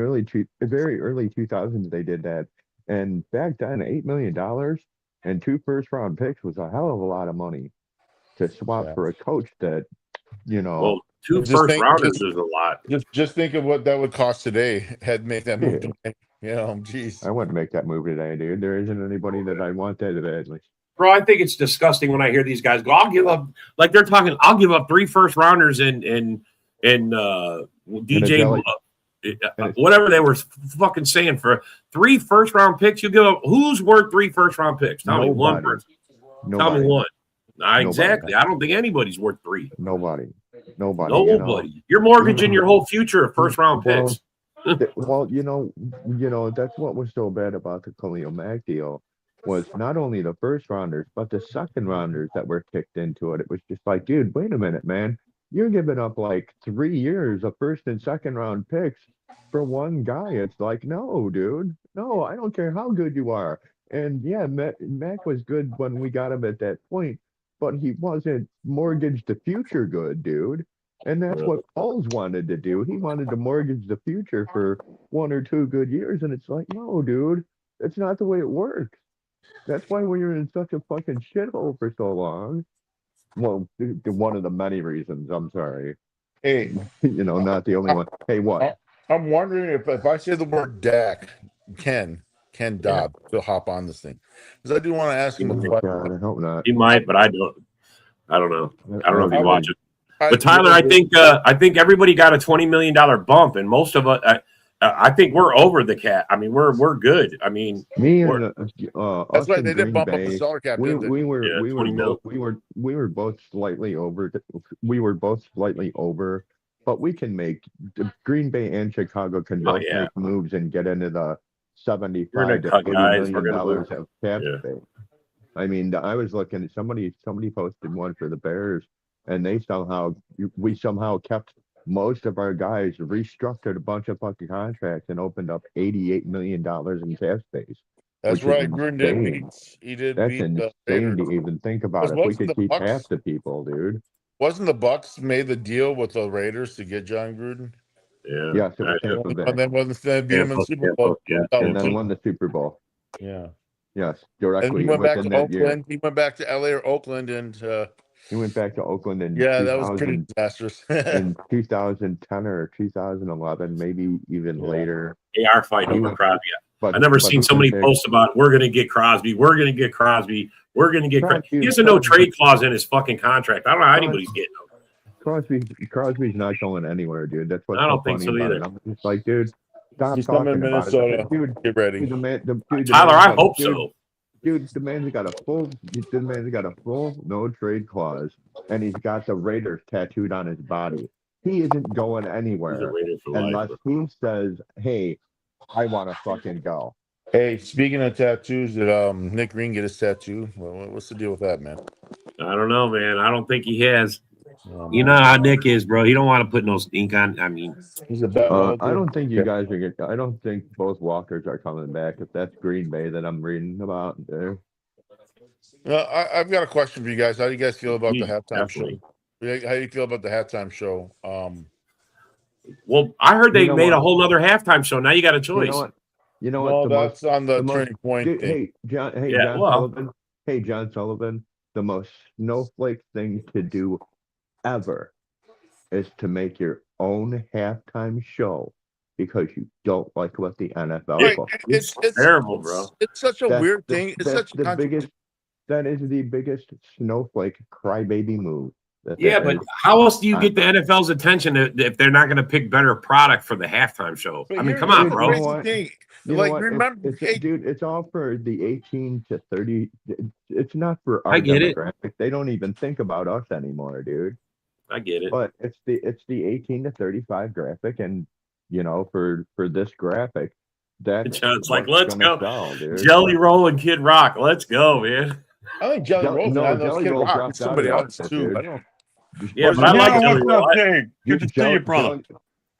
very early 2000s they did that, and back then $8 million and 2 first-round picks was a hell of a lot of money to swap Yeah. for a coach that Well, two Just first think, rounders is a lot. just think of what that would cost today. Had made that move. Yeah. Jeez. I wouldn't make that move today, dude. There isn't anybody that I want that badly. Bro, I think it's disgusting when I hear these guys go, I'll give up, like they're talking, I'll give up 3 first rounders and DJ, whatever they were fucking saying for 3 first-round picks. You give up, who's worth 3 first-round picks? Tell me one person. Tell me one. Exactly. I don't think anybody's worth 3. Nobody. You're mortgaging your whole future of first-round picks. Well, that's what was so bad about the Khalil Mack deal was not only the first rounders, but the second rounders that were kicked into it. It was just like, dude, wait a minute, man. You're giving up like 3 years of first and second round picks for one guy. It's like, no, dude. No, I don't care how good you are. And yeah, Mac was good when we got him at that point, but he wasn't mortgaged the future good, dude. And that's what Paul's wanted to do. He wanted to mortgage the future for 1 or 2 good years. And it's like, no, dude, that's not the way it works. That's why we were in such a fucking shithole for so long. Well, one of the many reasons. I'm sorry. Hey, not the only one. Hey, what? I'm wondering if I say the word Dak, Ken Dobb will hop on this thing, because I do want to ask him a question. God, I hope not. He might, but I don't know. I don't know if you watch it. I But Tyler, I think everybody got a $20 million bump, and most of us, I think we're over the cap. I mean, we're good. I mean, me and that's right. They did bump up the salary cap. We didn't we were both slightly over. We were both slightly over, but we can make Green Bay and Chicago can both make moves and get into the 75 to $80 million of cap space. I mean, I was looking at somebody posted one for the Bears, and we somehow kept most of our guys, restructured a bunch of fucking contracts and opened up $88 million in cap space. That's right. Gruden did beat. That's insane to even think about. If we could keep half the people, dude. Wasn't the Bucks made the deal with the Raiders to get John Gruden? Yeah. Yes, it was Tampa Bay. And then beat him in the Super Bowl. And then won the Super Bowl. Yeah. Yes, directly. And he went back to Oakland. Year. He went back to LA or Oakland, and he went back to Oakland and that was pretty disastrous. In 2010 or 2011, maybe even later. They are fighting over Crosby. I've never seen somebody post about we're going to get Crosby. We're going to get Crosby. We're going to get Crosby. He has a no trade clause in his fucking contract. I don't know how anybody's getting him. Crosby's not going anywhere, dude. That's what I don't think so either. I'm just like, dude, stop He's talking coming to about Minnesota. it. Dude, get ready. Tyler, I hope so. Dude, the man's got a full no trade clause, and he's got the Raiders tattooed on his body. He isn't going anywhere unless he says, "Hey, I want to fucking go." Hey, speaking of tattoos, did Nick Green get his tattoo? What's the deal with that, man? I don't know, man. I don't think he has. You know how Nick is, bro. He don't want to put no ink on. I mean, he's a bad. I don't think you guys are getting. I don't think both Walkers are coming back. If that's Green Bay that I'm reading about there. I've got a question for you guys. How do you guys feel about the halftime show? How do you feel about the halftime show? Well, I heard they made a whole nother halftime show. Now you got a choice. You know what? That's on the turning point. Hey, John. Hey, John Sullivan. Hey, John Sullivan. The most snowflake thing to do ever is to make your own halftime show because you don't like what the NFL calls. It's terrible, bro. It's such a weird thing. It's such the biggest. That is the biggest snowflake crybaby move. Yeah, but how else do you get the NFL's attention if they're not going to pick better product for the halftime show? I mean, come on, bro. Remember, dude, it's all for the 18 to 30. It's not for our I get demographic. It. They don't even think about us anymore, dude. I get it. But it's the 18 to 35 graphic, and for this graphic, that's John's like, let's go, Jelly Roll and Kid Rock. Let's go, man. I think Jelly Roll Kid Rock. Somebody else too. I don't. Yeah, but I like Jelly Roll. Good to see you, brother.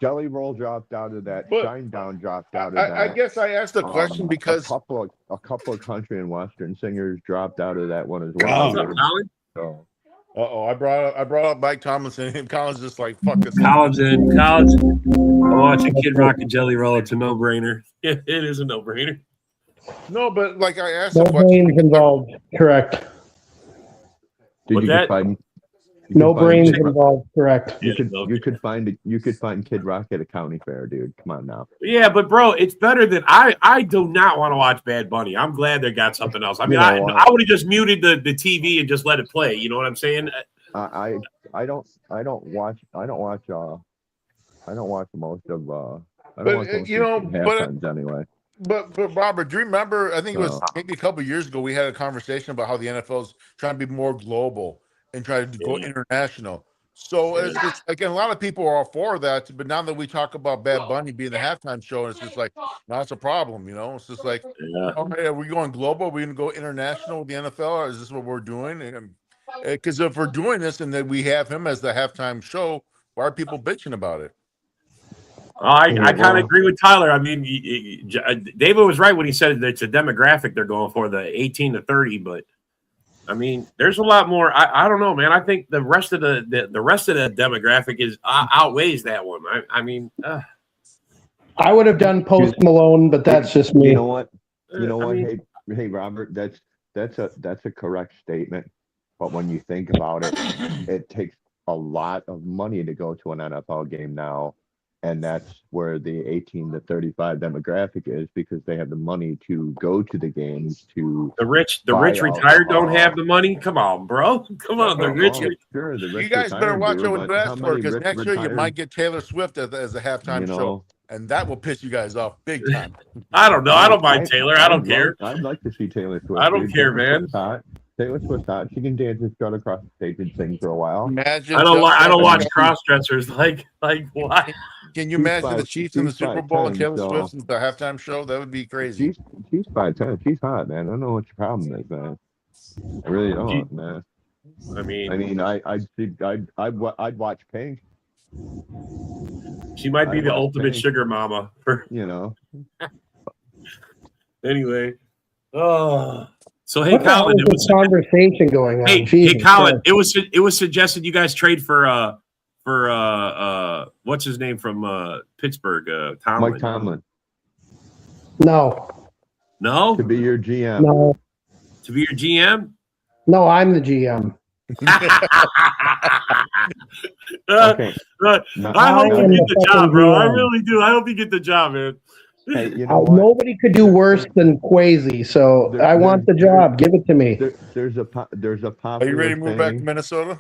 Jelly Roll dropped out of that. Shinedown dropped out of that. I guess I asked the question because a couple of country and western singers dropped out of that one as well. Colin? I brought up Mike Tomlinson, and Colin's just like, fuck this. College. I'm watching Kid Rock and Jelly Roll. It's a no-brainer. It is a no-brainer. No, but like I asked No him what brains involved. Correct. Dude, What's you that? could find. No brains involved. Correct. You could find Kid Rock at a county fair, dude. Come on now. Yeah, but bro, it's better than I do not want to watch Bad Bunny. I'm glad they got something else. I mean, I would have just muted the TV and just let it play. You know what I'm saying? I don't watch most of I don't watch most of halftimes anyway. But Robert, do you remember? I think it was maybe a couple of years ago. We had a conversation about how the NFL is trying to be more global and try to go international. So it's just, again, a lot of people are all for that. But now that we talk about Bad Bunny being the halftime show, it's just like, no, it's a problem. You know, it's just like, okay, are we going global? Are we going to go international with the NFL? Or is this what we're doing? Because if we're doing this and then we have him as the halftime show, why are people bitching about it? I kind of agree with Tyler. I mean, David was right when he said that it's a demographic they're going for, the 18 to 30. But I mean, there's a lot more. I don't know, man. I think the rest of the demographic is outweighs that one. I mean, I would have done Post Malone, but that's just me. You know what? Hey, Robert, that's a correct statement. But when you think about it, it takes a lot of money to go to an NFL game now. And that's where the 18 to 35 demographic is, because they have the money to go to the games. To the rich retired don't have the money. Come on, bro. Come on, the rich. Sure, the rich you guys better watch out with that for, because next year you might get Taylor Swift as a halftime show, and that will piss you guys off big time. I don't know. I don't mind Taylor. I don't care. I'd like to see Taylor Swift. I don't care, man. Taylor Swift's hot. She can dance and strut across the stage and sing for a while. Imagine I don't watch cross dressers. Like why? Can you imagine the Chiefs in the Super Bowl and Taylor Swift in the halftime show? That would be crazy. She's 5'10". She's hot, man. I don't know what your problem is, man. I really don't, man. I mean, I'd watch Pink. She might be the ultimate sugar mama. You know. Anyway, so hey, What Colin, the hell is this conversation going on? Hey, Colin, it was suggested you guys trade for what's his name from Pittsburgh, Tomlin. Mike Tomlin. No. To be your GM. No. To be your GM? No, I'm the GM. Okay. I hope you get the job, bro. I really do. I hope you get the job, man. Hey, you know nobody could do worse than Quasi, so I want the job. Give it to me. There's a popular. Are you ready to move back to Minnesota?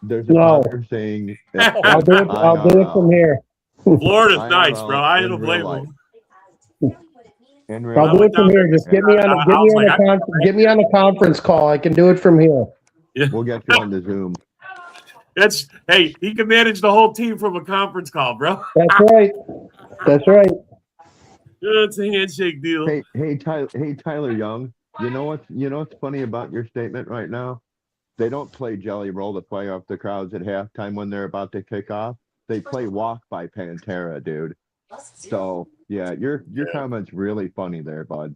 There's a popular saying. I'll do it from here. Florida's nice, bro. I don't blame them. I'll do it from here. Just get me on a conference call. I can do it from here. Yeah. We'll get you on the Zoom. Hey, he can manage the whole team from a conference call, bro. That's right. It's a handshake deal. Hey, Tyler Young. You know what's funny about your statement right now? They don't play Jelly Roll to play off the crowds at halftime when they're about to kick off. They play Walk by Pantera, dude. So yeah, your comment's really funny there, bud.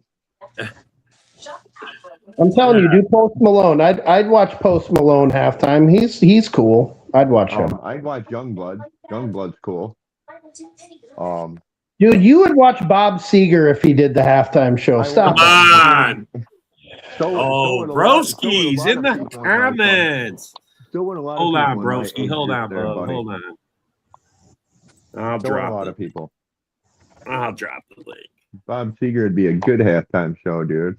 I'm telling you, do Post Malone. I'd watch Post Malone halftime. He's cool. I'd watch him. I'd watch Youngblood. Youngblood's cool. Dude, you would watch Bob Seger if he did the halftime show. Stop. Come on. Broski's in the comments. Hold on, Broski. Hold on, bro. Hold on. I'll drop of people. I'll drop the link. Bob Seger would be a good halftime show, dude.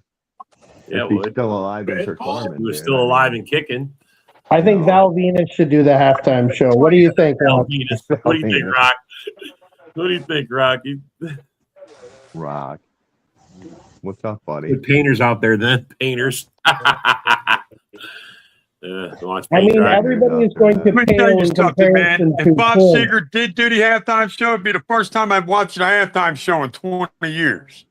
Yeah, if he's still alive and performing. He was still alive and kicking. I think Val Venus should do the halftime show. What do you think, Rock? What do you think, Rock? What do you think, Rocky? Rock. What's up, buddy? Good painters out there, then. Painters. I mean, everybody is going to Let me tell pale you in something, man. comparison If to Bob Ford. Seger did do the halftime show, it'd be the first time I've watched a halftime show in 20 years.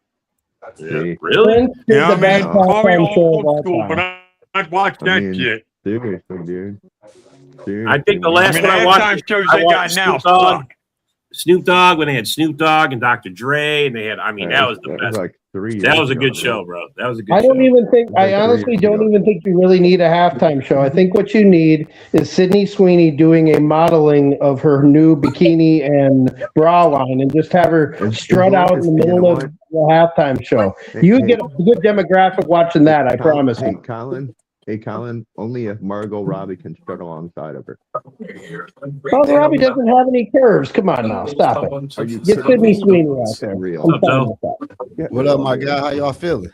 Really? Prince did Yeah, the I best mean, call me halftime show of old all school, but time. I'd watch that shit. Seriously, dude. I think the last I mean, one I the watched, halftime shows I they watched got now Snoop Dogg. suck. Snoop Dogg, when they had Snoop Dogg and Dr. Dre, and they had, I mean, that was the best. Like 3 years That was a ago, good dude. show, bro. That was a good I show. don't even think, I Like 3 honestly years don't ago. even think you really need a halftime show. I think what you need is Sydney Sweeney doing a modeling of her new bikini and bra line and just have her As strut long out in as- the you know middle of what? the halftime show. Hey, You hey, get a good demographic watching that, I promise Hey, you. Colin. Hey, Colin. Only if Margot Robbie can strut alongside of her. Well, Robbie doesn't have any curves. Come on now, stop it. Are you Get kidding Sydney me? Sweeney out there. Real. I'm What's up, fine Joe? with that. Get What real, up, my dude. guy? How y'all feeling?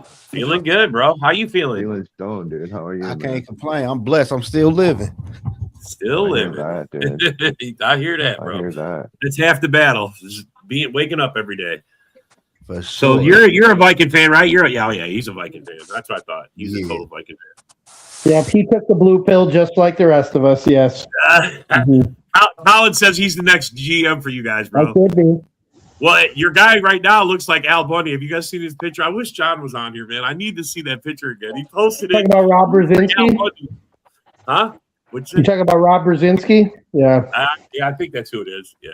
Feeling good, bro. How you feeling? Feeling stoned, dude. How are you, I man? can't complain. I'm blessed. I'm still living. Still I hear living. that, dude. I hear that, I bro. hear that. It's half the battle. Just waking up every day. For So sure. you're a Viking fan, right? Yeah, he's a Viking fan. That's what I thought. He's a Yeah. total Viking Yeah, he took the blue pill just like the rest of us, yes. fan. Mhm. Colin says he's the next GM for you guys, I bro. could be. Well, your guy right now looks like Al Bundy. Have you guys seen his picture? I wish John was on here, man. I need to see that picture again. He posted Talking it. about Rob Al Brzezinski? Bundy. Huh? What's You it? talking about Rob Brzezinski? Yeah. Yeah, I think that's who it is. Yeah.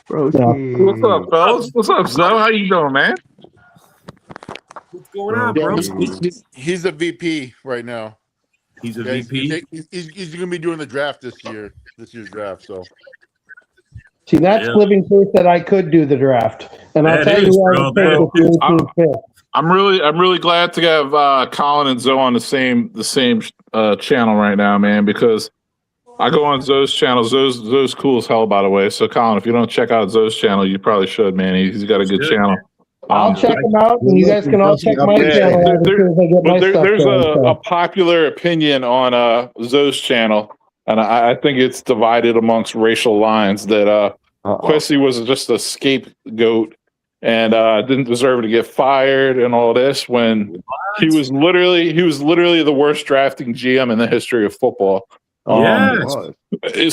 Broski. What's up, fellas? What's up, Zoe? How you doing, man? What's going on, Yeah, bro? he's a VP right now. He's a Yeah, VP. He's going to be doing the draft this year's draft. So See, that's Yeah. living proof that I could do the draft. And I'll That tell is, you who I bro. would That pick with is. the 18th pick. I'm really glad to have Colin and Zoe on the same channel right now, man. Because I go on Zoe's channel. Zoe's cool as hell, by the way. So, Colin, if you don't check out Zoe's channel, you probably should, man. He's got a good Should. channel. I'll check them out, and you guys can all check my Yeah, channel out as soon as I get my stuff there's going. a popular opinion on Zoe's channel, and I think it's divided amongst racial lines that Quessy was just a scapegoat and didn't deserve to get fired and all this when he was literally the worst drafting GM in the history of football. Yes.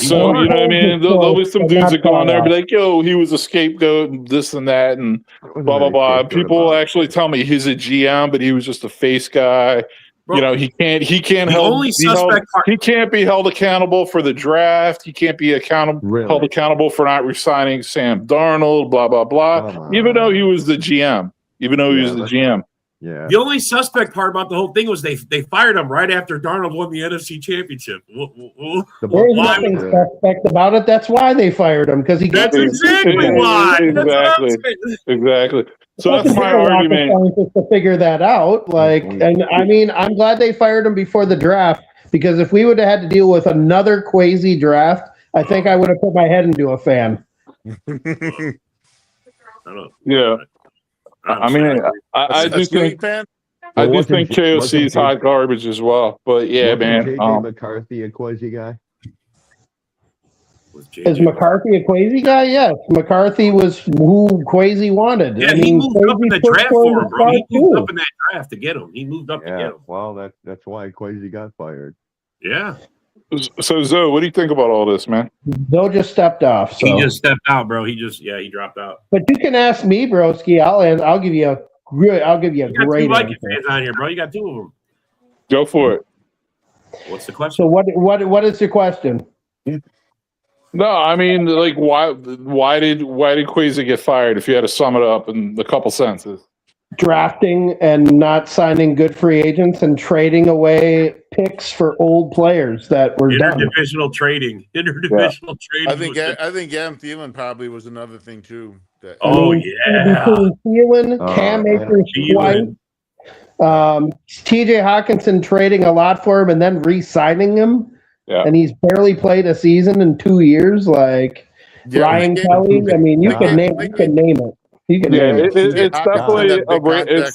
So you know what I mean? There'll be some dudes that go on there and be like, "Yo, he was a scapegoat and this and that and blah blah blah." People actually tell me he's a GM, but he was just a face guy. Bro, You know, he can't the only suspect part- he can't be held accountable for the draft. He can't be Really? held accountable for not resigning Sam Darnold. Blah blah blah. Even though he was the GM. Even though he was the GM. Yeah. The only suspect part about the whole thing was they fired him right after Darnold won the NFC Championship. There's nothing suspect about it. That's why they fired him, because he got That's exactly why. That's what I'm saying. Exactly. So It that's doesn't my take a rocket argument. scientist to figure that out. Like, and I mean, I'm glad they fired him before the draft, because if we would have had to deal with another crazy draft, I think I would have put my head into a fan. Yeah. I mean, I do think fan. I do Wasn't think J- KOC wasn't is J- hot garbage as well. But yeah, Wasn't man. JJ McCarthy a Quasi guy? Is McCarthy a Quasi guy? Yes. McCarthy was who Quasi wanted. Yeah, I he mean, moved up in the Quasi draft pushed for him, him bro. He to moved start up in that draft to get him. He moved up to get Yeah. him. Well, that's why Quasi got fired. Yeah. So Zoe, what do you think about all this, man? too. Zoe just stepped off. So, He just stepped out, bro. He dropped out. but you can ask me, broski. I'll give you a You got great two Viking answer. fans on here, bro. You got two of them. Go for it. What's the question? So what is your question? No, I mean, like, why did Quasi get fired? If you had to sum it up in a couple sentences. Drafting and not signing good free agents and trading away picks for old players that were done. Interdivisional trading. Interdivisional trading. I think Adam Thielen probably was another thing too. That, Oh, I mean, yeah. between Thielen, Cam Akers twice, TJ Hawkinson trading a lot for him and then re-signing him, and he's barely played a season in 2 years. Like Ryan Kelly, I mean, you can name it. You can name it. It's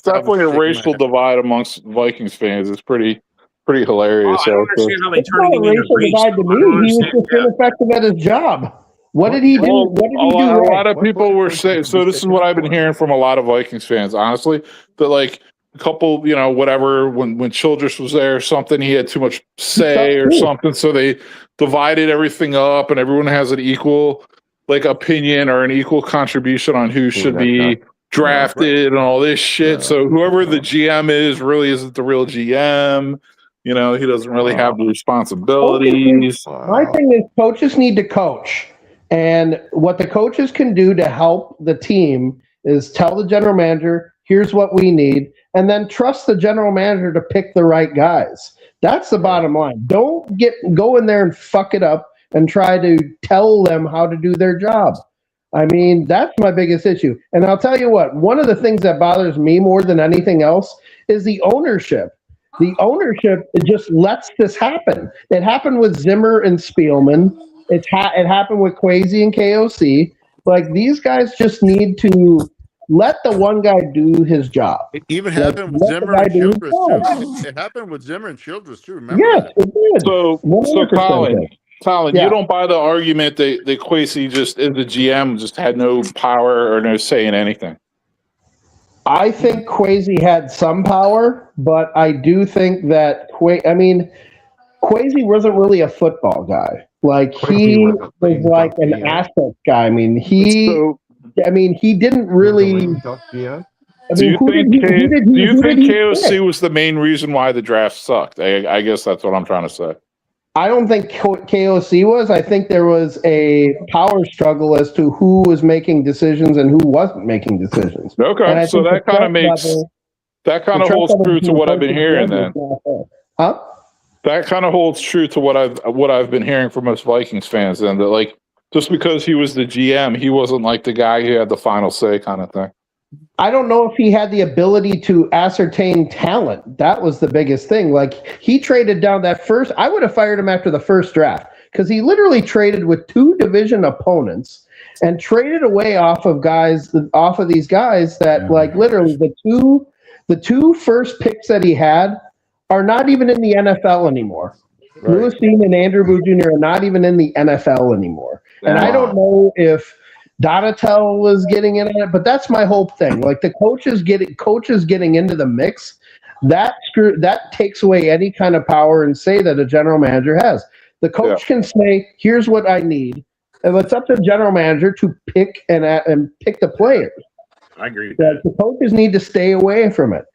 definitely a racial divide amongst Vikings fans. It's pretty hilarious. I don't understand how they It's turn not a him into racial race. divide to me. He was just ineffective at his job. What did he do? Well, What did he a do lot right? of people were saying. So this is what I've been hearing from a lot of Vikings fans. Honestly, that like a couple, whatever, when Childress was there or something, he had too much say or something. So they divided everything up, and everyone has an equal opinion or an equal contribution on who should be drafted and all this shit. So whoever the GM is really isn't the real GM. He doesn't really have the responsibilities. My thing is coaches need to coach. And what the coaches can do to help the team is tell the general manager, Here's what we need. And then trust the general manager to pick the right guys. That's the bottom line. Don't go in there and fuck it up and try to tell them how to do their job. I mean, that's my biggest issue. And I'll tell you what, one of the things that bothers me more than anything else is the ownership. The ownership, it just lets this happen. It happened with Zimmer and Spielman. It happened with Kwesi and KOC. Like, these guys just need to let the one guy do his job. It even happened with Zimmer and Childress too. It happened with Zimmer and Childress too. Remember? Yes, it did. So Colin, Yeah. you don't buy the argument that Kwesi just is the GM, just had no power or no say in anything. I think Kwesi had some power, but I do think that Kwesi wasn't really a football guy. Like, he was like an asset guy. I mean, he didn't really. Do you think KOC was the main reason why the draft sucked? I guess that's what I'm trying to say. I don't think KOC was. I think there was a power struggle as to who was making decisions and who wasn't making decisions. Okay, so that kind of holds true to what I've been hearing then. Huh? That kind of holds true to what I've been hearing from most Vikings fans, and that, like, just because he was the GM, he wasn't like the guy who had the final say kind of thing. I don't know if he had the ability to ascertain talent. That was the biggest thing. Like, he traded down that first. I would have fired him after the first draft because he literally traded with 2 division opponents and traded away off of these guys that, like, literally the two first picks that he had are not even in the NFL anymore. Right. Lewis Dean and Andrew Booth Jr. are not even in the NFL anymore. And I don't know if Donatel was getting in it, but that's my whole thing. Like, the coaches getting into the mix, that takes away any kind of power and say that a general manager has. The coach can say, "Here's what I need," and it's up to the general manager to pick and pick the players. I agree with that. The coaches need to stay away from it.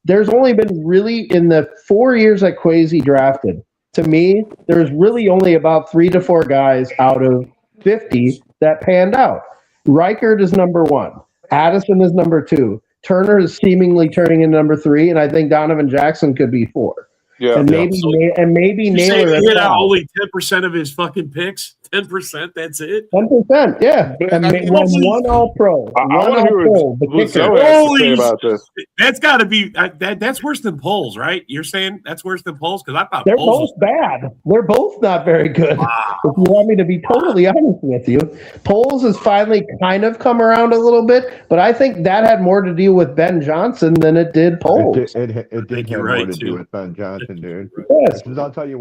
There's only been really, in the 4 years that Kwesi drafted, to me, there's really only about 3 to 4 guys out of 50 that panned out. Reichert is number 1. Addison is number 2. Turner is seemingly turning in number 3, and I think Donovan Jackson could be 4. Yeah, and maybe Naylor. He hit out only 10% of his fucking picks. 10%. That's it. 10%. Yeah, and one All Pro. I want to hear what Zoe has to say about this. That's got to be that's worse than polls, right? You're saying that's worse than polls because I thought they're polls both bad. They're both not very good. Wow. If you want me to be totally honest with you, polls has finally kind of come around a little bit, but I think that had more to do with Ben Johnson than it did polls. It did have more to do with Ben Johnson, dude. Yes. Because I'll tell you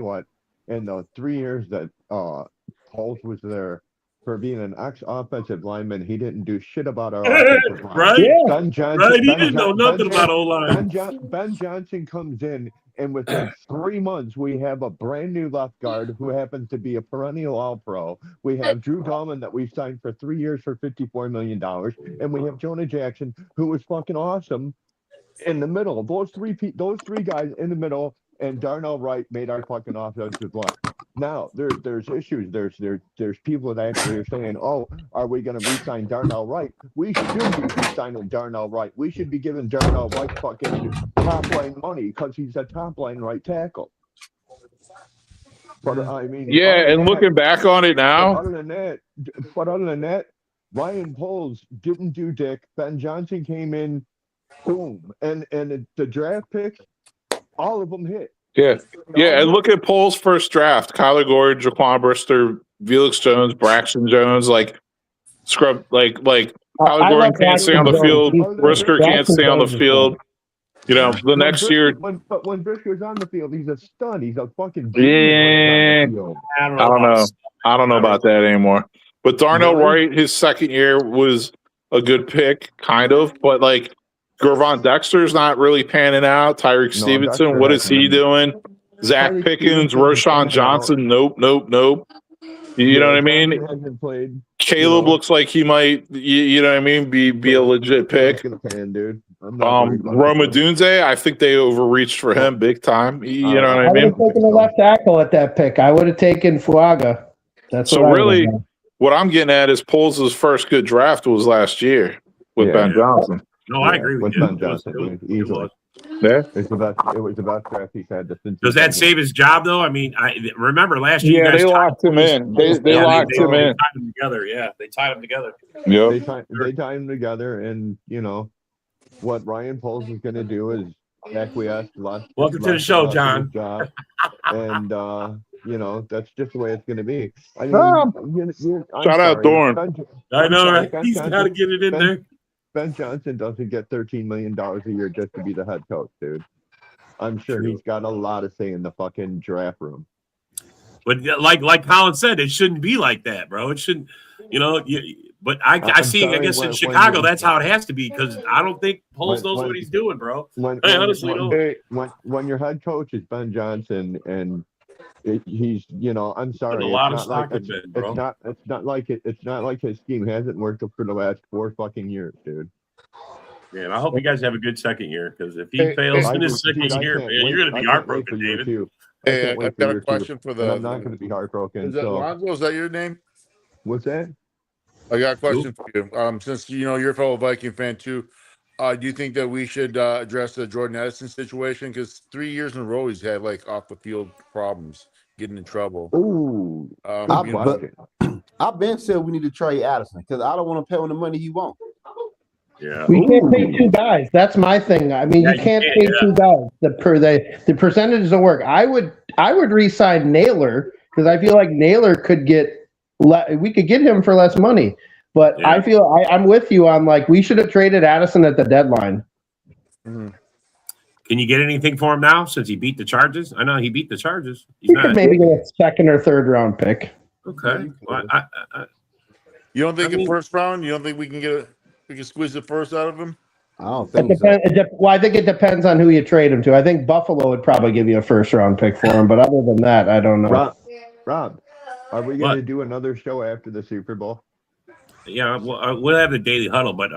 what. In the 3 years that Pauls was there, for being an ex-offensive lineman, he didn't do shit about our offensive line. Right? Yeah. Ben Johnson, Right? He didn't know nothing about O-line. Ben Johnson comes in, and within 3 months, we have a brand new left guard who happens to be a perennial All-Pro. We have Drew Dahlman that we signed for 3 years for $54 million, and we have Jonah Jackson, who was fucking awesome in the middle. Those three guys in the middle, and Darnell Wright made our fucking offensive line. Now there's issues. There's people that actually are saying, "Oh, are we going to re-sign Darnell Wright?" We should be re-signing Darnell Wright. We should be giving Darnell Wright fucking top line money because he's a top line right tackle. But I mean, and looking back on it now, other than that, Ryan Poles didn't do dick. Ben Johnson came in, boom, and the draft picks, all of them hit. Yeah, and look at Pole's first draft: Kyler Gordon, Jaquan Brister, Felix Jones, Braxton Jones, like Kyler Gordon can't stay on the field, Brisker can't stay on the field. You know, the next year. But when Brisker's on the field, he's a stud. He's a fucking I don't know about that anymore. But Darnell Wright, his second year was a good pick, kind of, but like. Gervon Dexter's not really panning out. Tyreek Stevenson, what is he doing? Zach Pickens, Roshan Johnson, nope. You know what I mean? Caleb looks like he might, you know what I mean, be a legit pick. Roma Dunze, I think they overreached for him big time. You know what I mean? I would have taken the left tackle at that pick. I would have taken Fuaga. That's so what I'm getting at is Poles' first good draft was last year with Ben Johnson. No, I agree with you. Ben Johnson, dude, easily. Yeah. It was the best draft he's had. Does that save his job though? I mean, I remember last year. Yeah, you guys they locked him in. They locked him in. Tied them together. Yeah, they tied them together. Yep. They tie them together, and what Ryan Poles is going to do is acquiesce. Welcome to the show, John. Job, and that's just the way it's going to be. I mean, Shout out Dorn. I know, right? He's got to get it in there. Ben Johnson doesn't get $13 million a year just to be the head coach, dude. I'm sure he's got a lot of say in the fucking draft room. But like Colin said, it shouldn't be like that, bro. It shouldn't, but I see. I guess in Chicago, that's how it has to be because I don't think Poles knows what he's doing, bro. I honestly don't. When your head coach is Ben Johnson and he's, I'm sorry, a lot of stock in Ben, bro. It's not like his scheme hasn't worked for the last 4 fucking years, dude. Man, I hope you guys have a good second year because if he fails in his second year, man, you're going to be heartbroken, David. Hey, I've got a question for the. I'm not going to be heartbroken. Lonzo, is that your name? What's that? I got a question for you. Since you're a fellow Viking fan too, do you think that we should address the Jordan Addison situation? Because 3 years in a row he's had like off the field problems, getting in trouble. Ooh, I've been said we need to trade Addison because I don't want to pay him the money he wants. Yeah, we can't pay 2 guys. That's my thing. I mean, you can't pay 2 guys. The percentage don't work. I would re-sign Naylor because I feel like Naylor could get. We could get him for less money, but I feel I'm with you on we should have traded Addison at the deadline. Mm-hmm. Can you get anything for him now since he beat the Chargers? I know he beat the Chargers. You could maybe get a 2nd or 3rd round pick. Okay. Well, you don't think in first round? You don't think we can squeeze the first out of him? I don't think so. I think it depends on who you trade him to. I think Buffalo would probably give you a 1st round pick for him, but other than that, I don't know. Rob, are we going to do another show after the Super Bowl? Yeah, we'll have the daily huddle, but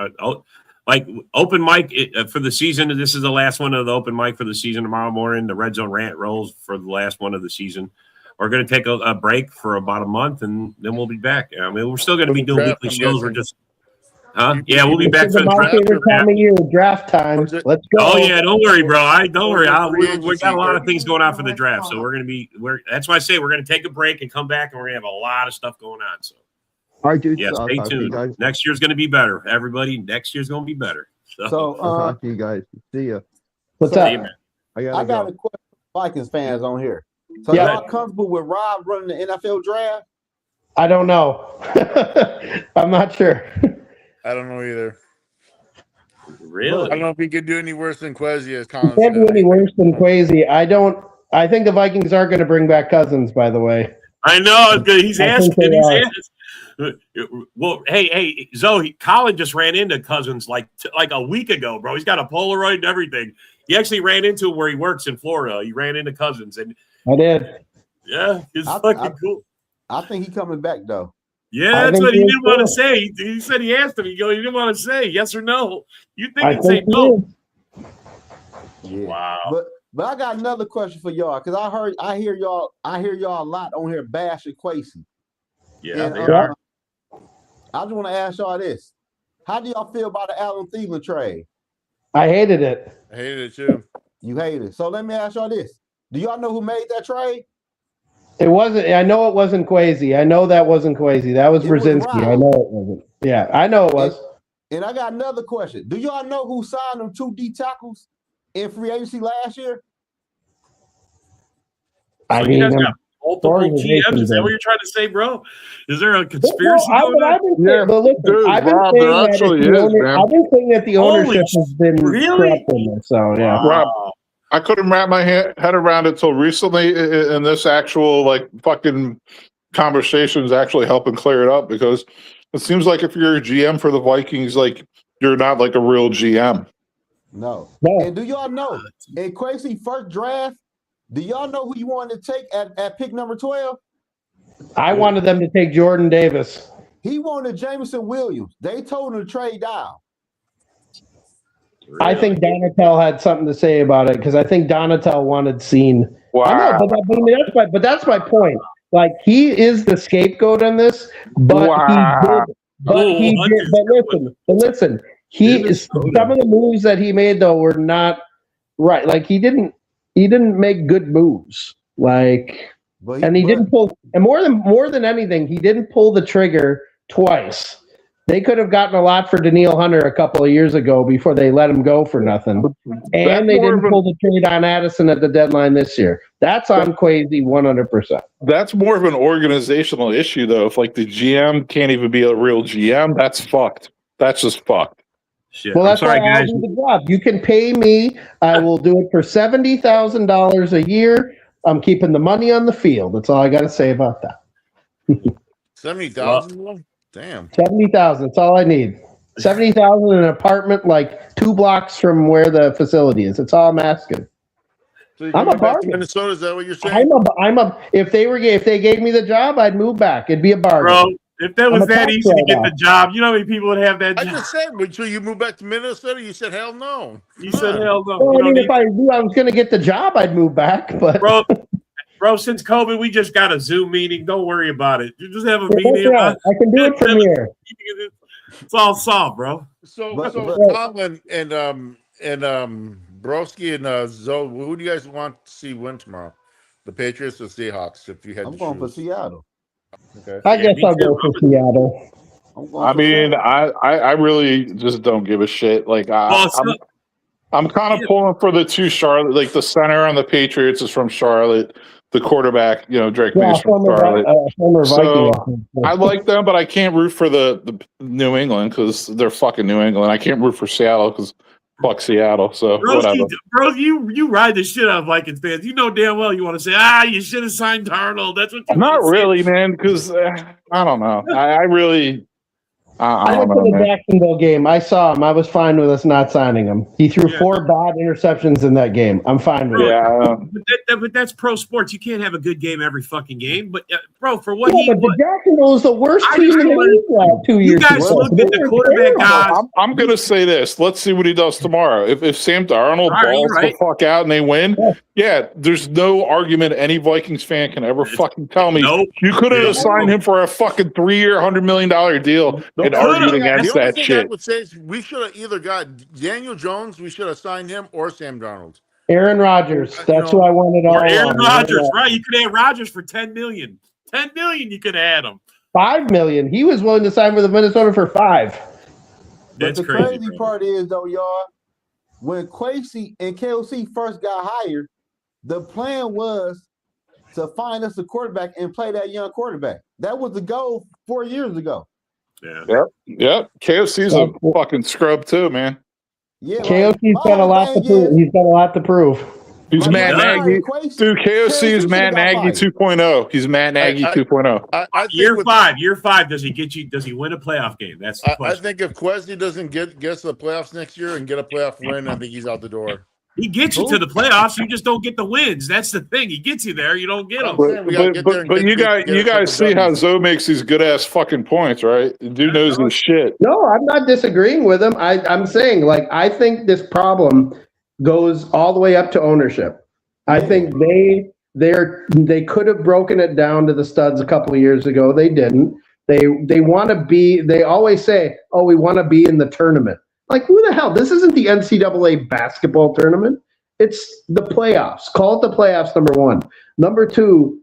open mic for the season. This is the last one of the open mic for the season. Tomorrow morning, the Red Zone rant rolls for the last one of the season. We're going to take a break for about a month, and then we'll be back. I mean, we're still going to be doing weekly shows. We're just. Yeah, we'll be back for the draft. Time of year, draft time. Let's go. Oh yeah, don't worry, bro. Don't worry. We got a lot of things going on for the draft, so we're gonna be. That's why I say we're gonna take a break and come back, and we're gonna have a lot of stuff going on. So, all right, dude. Yeah, stay tuned. Next year's gonna be better, everybody. Next year's gonna be better. So I'll talk to you guys. See ya. What's up? I got a question for Vikings fans on here. So y'all comfortable with Rob running the NFL draft? I don't know. I'm not sure. I don't know either. Really? I don't know if he could do any worse than Kwesi, as Colin said. He can't do any worse than Kwesi. I think the Vikings are going to bring back Cousins, by the way. I know. He's asking. Well, hey, Zoe, Colin just ran into Cousins like a week ago, bro. He's got a Polaroid and everything. He actually ran into him where he works in Florida. He ran into Cousins. And I did. Yeah, it's fucking cool. I think he's coming back, though. Yeah, that's what he didn't want to say. He said he asked him. He didn't want to say yes or no. You think he'd say no? Yeah. Wow. But I got another question for y'all because I hear y'all a lot on here bashing Kwesi. Yeah, they are. I just want to ask y'all this: how do y'all feel about the Allen Thielen trade? I hated it. I hated it too. You hated it. So let me ask y'all this: do y'all know who made that trade? It wasn't. I know it wasn't Kwesi. I know that wasn't Kwesi. That was Brzezinski. I know it wasn't. Yeah, I know it was. And I got another question. Do y'all know who signed them 2 D tackles in free agency last year? I mean, multiple GMs. Is that what you're trying to say, bro? Is there a conspiracy going on? But listen, I've been saying that the ownership has been corrupt in this. So yeah, Rob, I couldn't wrap my head around it till recently, and this actual fucking conversation is actually helping clear it up because it seems like if you're a GM for the Vikings, you're not a real GM. No. And do y'all know in Kwesi first draft? Do y'all know who you wanted to take at pick number 12? I wanted them to take Jordan Davis. He wanted Jameson Williams. They told him to trade down. Really? I think Donatel had something to say about it because I think Donatel wanted seen. Wow. I know, but that's my point. He is the scapegoat on this, but he did. But listen, Some of the moves that he made though were not right. Like he didn't make good moves. Like, and he didn't pull. And more than anything, he didn't pull the trigger twice. They could have gotten a lot for Daniil Hunter a couple of years ago before they let him go for nothing. And they didn't pull the trade on Addison at the deadline this year. That's on Kwesi 100%. That's more of an organizational issue, though. If like the GM can't even be a real GM, that's fucked. That's just fucked. Shit. Well, that's sorry, why I'll guys. do the job. You can pay me. I will do it for $70,000 a year. I'm keeping the money on the field. That's all I got to say about that. 70,000. Damn. 70,000. That's all I need. 70,000 in an apartment like 2 blocks from where the facility is. That's all I'm asking. So you're I'm going a back to bargain. Minnesota? Is that what you're saying? If they gave me the job, I'd move back. It'd be a bargain. Bro, if that was I'm a that tax easy to get write-off. the job, you know how many people would have that I job? just said, until you move back to Minnesota, you said hell no. You Come said on. hell no. Well, You I mean, don't if I knew I was going to get the job, I'd move back. But Bro, since COVID, we just got a Zoom meeting. Don't worry about it. You just have a that's meeting. right. I can do it from here. It's all solved, bro. So But- Tomlin and Broski and Zoe, who do you guys want to see win tomorrow? The Patriots or Seahawks? If you had I'm to going for choose. Seattle. Okay. I guess me I'll too. go for Seattle. I'm going I for mean, Seattle. I really just don't give a shit. Like I'm kind of pulling for the two Charlotte, like the center on the Patriots is from Charlotte. The quarterback, Drake Yeah, May's from Charlotte. former So Viking. I like them, but I can't root for the New England because they're fucking New England. I can't root for Seattle because fuck Seattle. So whatever. Bro, you ride the shit out of Vikings fans. You know damn well you want to say, you should have signed Darnold. That's what you Not wanna say. really, man, because I don't know. I really, I I don't went know, to the man. Jacksonville game. I saw him. I was fine with us not signing him. He threw 4 bad interceptions in that game. I'm fine with it. Yeah, But that's pro sports. You can't have a good game every fucking game. But bro, for But the Jacksonville is the worst I team just in the wanna- league last 2 you years. guys ago. looked at They the were quarterback terrible. guys. I'm gonna say this. Let's see what he does tomorrow. If Sam Darnold All right, balls you're right. the fuck out and they win, there's no argument any Vikings fan can ever fucking tell me Nope. you could have Nope. signed him for a fucking 3-year, $100 million deal and argued against the only that thing I shit. would say is we should have either got Daniel Jones, we should have signed him, or Sam Darnold. Aaron Rodgers. That's who I wanted all Or Aaron along. Rodgers, right? You could have Rodgers for $10 million. $10 million, you could have had him. $5 million. He was willing to sign with the Minnesota for 5. But That's the crazy, crazy bro. part is, though, y'all, when Kwesi and KOC first got hired, the plan was to find us a quarterback and play that young quarterback. That was the goal 4 years ago. Yeah. Yep. KFC's a fucking scrub too, man. Yeah, KOC's got a lot to prove. He's got a lot to prove. He's Matt Nagy. Dude, KOC is Matt Nagy 2.0. He's Matt Nagy 2.0. I think Year with- 5, does he get you? Does he win a playoff game? That's the I question. think if Kwesi doesn't get to the playoffs next year and get a playoff win, I think he's out the door. He gets you to the playoffs. You just don't get the wins. That's the thing. He gets you there. You don't get them. But you guys see how Zoe makes these good ass fucking points, right? The dude knows his shit. No, I'm not disagreeing with him. I'm saying, like, I think this problem goes all the way up to ownership. I think they could have broken it down to the studs a couple of years ago. They didn't. They want to be. They always say, "Oh, we want to be in the tournament." Like, who the hell? This isn't the NCAA basketball tournament. It's the playoffs. Call it the playoffs, number one. Number two,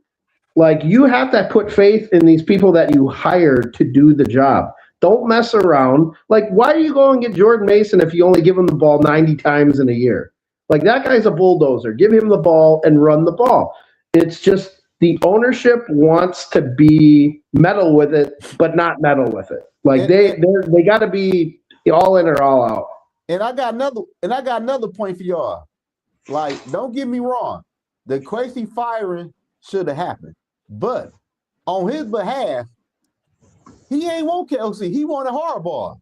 like, you have to put faith in these people that you hired to do the job. Don't mess around. Like, why do you go and get Jordan Mason if you only give him the ball 90 times in a year? Like, that guy's a bulldozer. Give him the ball and run the ball. It's just the ownership wants to be meddle with it, but not meddle with it. Like, they got to be all in or all out. And I got another point for y'all. Like, don't get me wrong, the Kwesi firing should have happened, but on his behalf, he ain't want KOC. He wanted Harbaugh.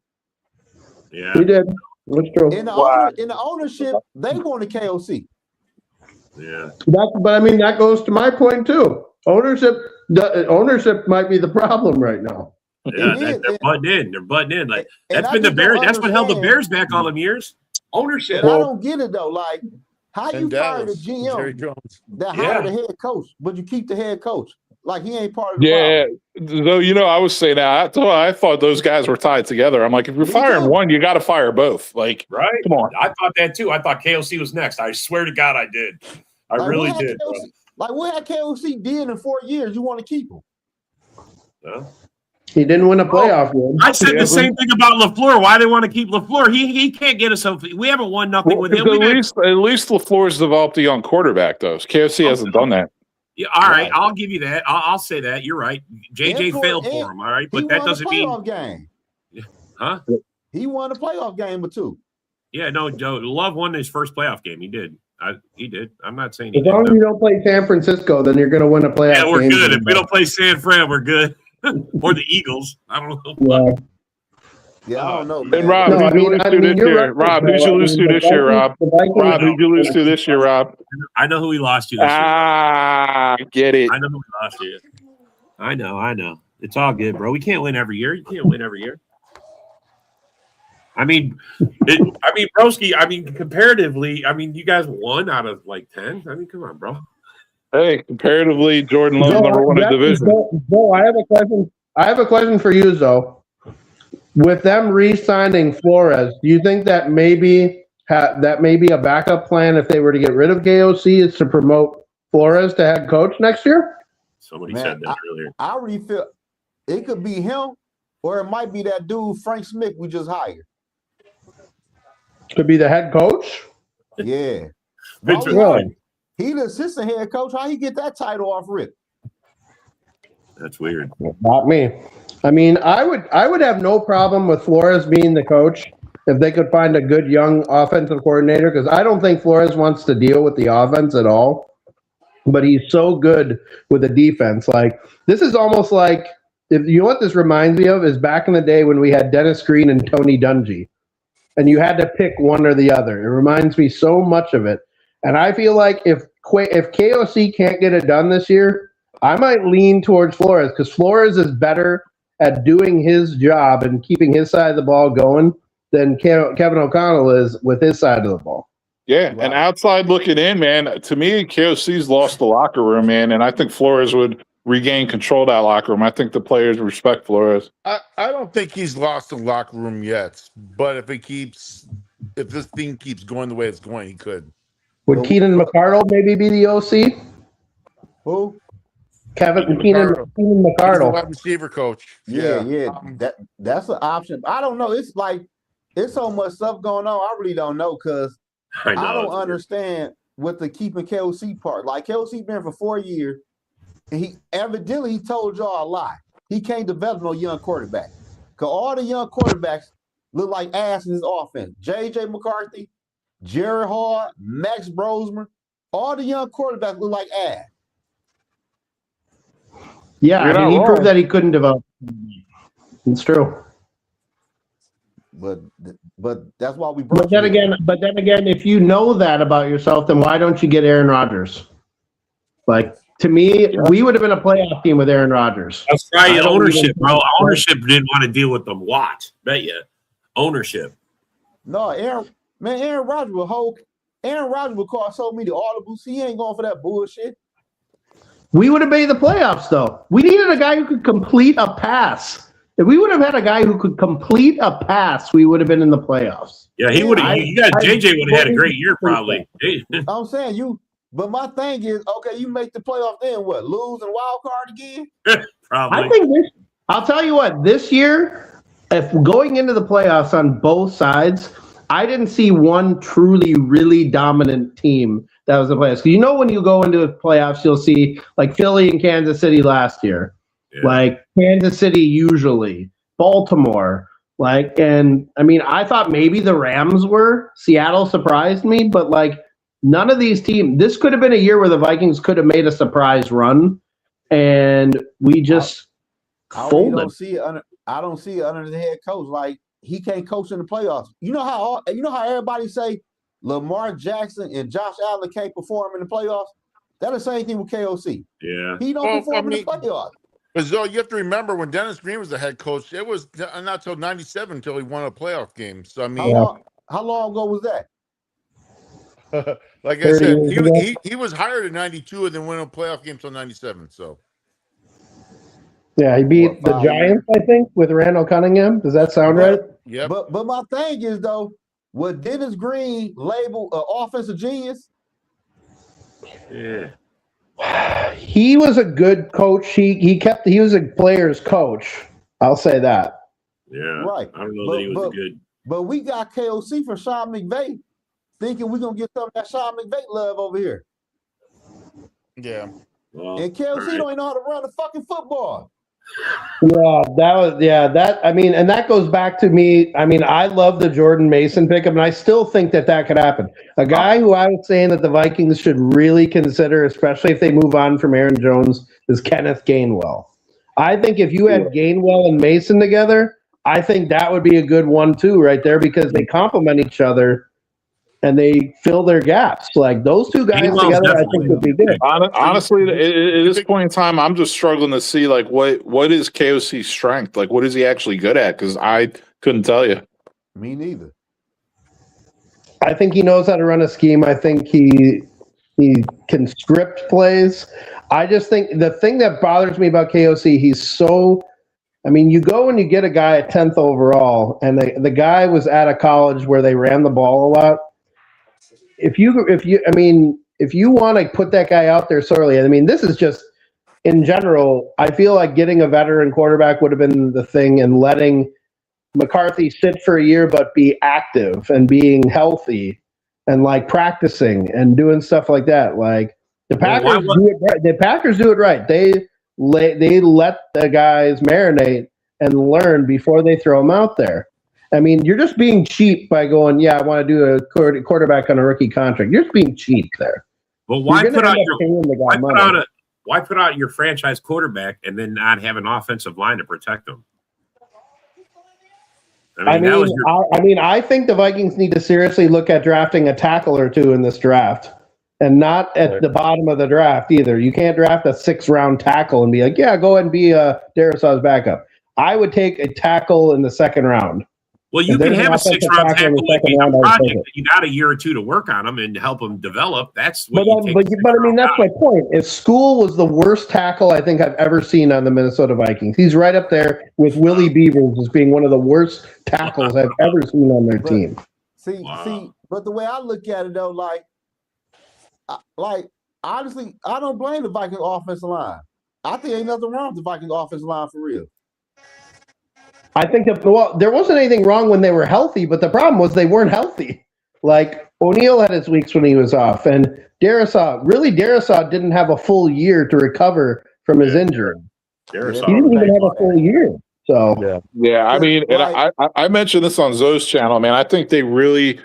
Yeah, He did. That's true. In the ownership, they wanted KOC. Yeah. But I mean, that goes to my point too. Ownership might be the problem right now. Yeah, they're butting in. They're butting in. Like, And that's I been the just Bears. don't That's what held the understand. Bears back all them years. Ownership. And I don't get it though. Like, how you And fire the Dallas, Jerry GM Jones. that hired the head coach, but you keep the head coach? like he ain't part of the Yeah, problem. though I was saying that. I thought those guys were tied together. I'm like, if you're Me firing too. one, you got to fire both. Like, Right? come on. I thought that too. I thought KOC was next. I swear to God, I did. I Like, really what had did. Bro. KOC, like what had KOC did in 4 years? You want to keep him? No? He didn't win a playoff game. I said the same thing about LaFleur. Why they want to keep LaFleur? He can't get us something. We haven't won nothing with him. At least LaFleur's developed a young quarterback, though. KOC hasn't done that. Yeah, all right. I'll give you that. I'll say that. You're right. JJ failed for him. All right, but that doesn't mean. Game. Huh? He won a playoff game or two. Yeah, no, Joe. Love won his first playoff game. He did. He did. I'm not saying he As long as you don't play San Francisco, then you're going to win a playoff game. Yeah, we're good. If we don't play San Fran, we're good. Or the Eagles. I don't know. Yeah, I don't know. And Man. Rob, who'd you lose to this year? Rob, who'd you lose to this year, Rob? Rob, who'd you lose to this year, Rob? I know who he lost to this year. Get it. I know who he lost to. I know. It's all good, bro. We can't win every year. You can't win every year. I mean, Broski, comparatively, you guys won out of like 10. Come on, bro. Hey, comparatively, Jordan Love's number one in division. Bo, I have a question. I have a question for you, Zoe. With them re-signing Flores, do you think that maybe a backup plan if they were to get rid of KOC is to promote Flores to head coach next year? Somebody said that earlier. I already feel it could be him, or it might be that dude Frank Smith we just hired. Could be the head coach. Yeah, Really? he the assistant head coach. How he get that title off Rip? That's weird. Not me. I mean, I would have no problem with Flores being the coach if they could find a good young offensive coordinator, because I don't think Flores wants to deal with the offense at all. But he's so good with the defense. Like, this is almost like, if you know what this reminds me of is back in the day when we had Dennis Green and Tony Dungy, and you had to pick one or the other. It reminds me so much of it. And I feel like if KOC can't get it done this year, I might lean towards Flores, because Flores is better at doing his job and keeping his side of the ball going than Kevin O'Connell is with his side of the ball. Yeah, and outside looking in, man, to me, KOC's lost the locker room, man, and I think Flores would regain control of that locker room. I think the players respect Flores. I don't think he's lost the locker room yet, but if this thing keeps going the way it's going, he could. Would Keenan McCardle maybe be the OC? Who? Keenan He's the McCardle. wide receiver coach. Yeah. That's an option. I don't know. It's like it's so much stuff going on. I really don't know, because I don't understand with the keeping KOC part. Like, KOC been for 4 years, and he evidently told y'all a lie. He can't develop no young quarterback, because all the young quarterbacks look like ass in his offense. J.J. McCarthy, Jared Hall, Max Brosmer, all the young quarterbacks look like ass. Yeah, I mean, he proved that he couldn't develop. It's true. But that's why we brought. But then again, if you know that about yourself, then why don't you get Aaron Rodgers? Like, to me, we would have been a playoff team with Aaron Rodgers. That's right. Ownership, bro. Ownership didn't want to deal with them. What? Bet you. Ownership. No, Aaron Rodgers will call so many audibles. He ain't going for that bullshit. We would have made the playoffs, though. We needed a guy who could complete a pass. If we would have had a guy who could complete a pass, we would have been in the playoffs. Yeah, he would have. You got JJ would have had a great year, probably. I'm saying you. But my thing is, okay, you make the playoff, then what? Lose and wild card again? Probably. I think I'll tell you what, this year, if going into the playoffs on both sides, I didn't see one truly, really dominant team that was the playoffs. Because when you go into the playoffs, you'll see like Philly and Kansas City last year, like Kansas City usually, Baltimore, and I mean, I thought maybe the Rams were. Seattle surprised me, but none of these teams. This could have been a year where the Vikings could have made a surprise run, and we just folded. I don't see it under the head coach. Like, he can't coach in the playoffs. You know how everybody say Lamar Jackson and Josh Allen can't perform in the playoffs? That's the same thing with KOC. Yeah. He don't perform in the playoffs. But Zoe, you have to remember when Dennis Green was the head coach, it was not till 97 until he won a playoff game. So I mean, how long ago was that? Like I said, he was hired in 92 and then won a playoff game till 97. So Yeah, he beat What, the 5 Giants, I think, with Randall Cunningham. Does that sound right? Yep. But my thing is though, was Dennis Green labeled an offensive genius? Yeah. He was a good coach. He was a player's coach. I'll say that. Yeah. Right. I don't know that he was a good. But we got KOC from Sean McVay, thinking we're gonna get some of that Sean McVay love over here. Yeah. Well, And KOC all right. don't even know how to run the fucking football. And that goes back to me. I mean, I love the Jordan Mason pickup, and I still think that could happen. A guy who I was saying that the Vikings should really consider, especially if they move on from Aaron Jones, is Kenneth Gainwell. I think if you had Gainwell and Mason together, I think that would be a good one too, right there, because they complement each other and they fill their gaps. Like those two guys Gainwell's together, I definitely think would be good. Honestly, at this point in time, I'm just struggling to see like what is KOC's strength? Like, what is he actually good at? Because I couldn't tell you. Me neither. I think he knows how to run a scheme. I think he can script plays. I just think the thing that bothers me about KOC, you go and you get a guy at 10th overall, and the guy was at a college where they ran the ball a lot. If you want to put that guy out there sorely, this is just in general. I feel like getting a veteran quarterback would have been the thing, and letting McCarthy sit for a year but be active and being healthy and like practicing and doing stuff like that. Like the Packers do it right. The Packers do it right. They let the guys marinate and learn before they throw them out there. You're just being cheap by going, I want to do a quarterback on a rookie contract. You're just being cheap there. Well, why put out your franchise quarterback and then not have an offensive line to protect them? I think the Vikings need to seriously look at drafting a tackle or two in this draft, and not at the bottom of the draft either. You can't draft a 6th-round tackle and be like, go ahead and be Darrisaw's backup. I would take a tackle in the 2nd round. Well, you can have a 6th-round tackle like a project that you got a year or two to work on them and help them develop. That's what that's my point. If School was the worst tackle I think I've ever seen on the Minnesota Vikings. He's right up there with Willie Beavers as being one of the worst tackles I've ever seen on their team. See, but the way I look at it though, honestly, I don't blame the Vikings offensive line. I think ain't nothing wrong with the Vikings offensive line for real. I think there wasn't anything wrong when they were healthy, but the problem was they weren't healthy. Like O'Neal had his weeks when he was off, and Darrisaw didn't have a full year to recover from his injury. He didn't even have a full year. So I mentioned this on Zoe's channel, man. I think they really.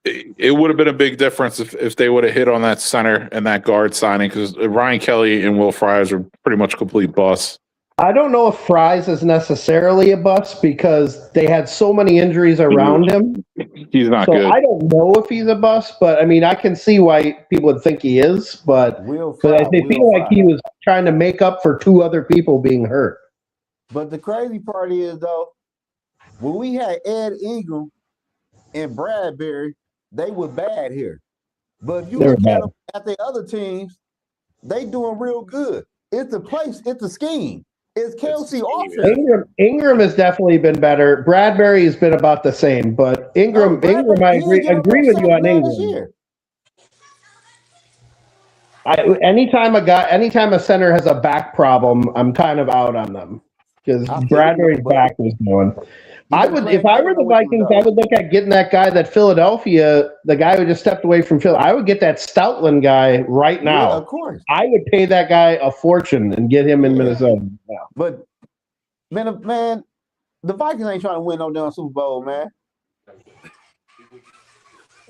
It would have been a big difference if they would have hit on that center and that guard signing, because Ryan Kelly and Will Fries are pretty much complete busts. I don't know if Fries is necessarily a bust because they had so many injuries around him. He's not good. I don't know if he's a bust, but I can see why people would think he is. But they feel like he was trying to make up for 2 other people being hurt. But the crazy part is though, when we had Ed Ingram and Bradbury, they were bad here. But if you look at them at the other teams, they doing real good. It's the place, it's the scheme. It's KOC offense. Ingram has definitely been better. Bradbury has been about the same, but Ingram, I agree with you on Ingram. Anytime a center has a back problem, I'm kind of out on them because Bradbury's back was going. If I were the Vikings, I would look at getting that guy that Philadelphia, the guy who just stepped away from Phil. I would get that Stoutland guy right now. Yeah, of course. I would pay that guy a fortune and get him in Minnesota. Yeah. But man, the Vikings ain't trying to win no damn Super Bowl, man.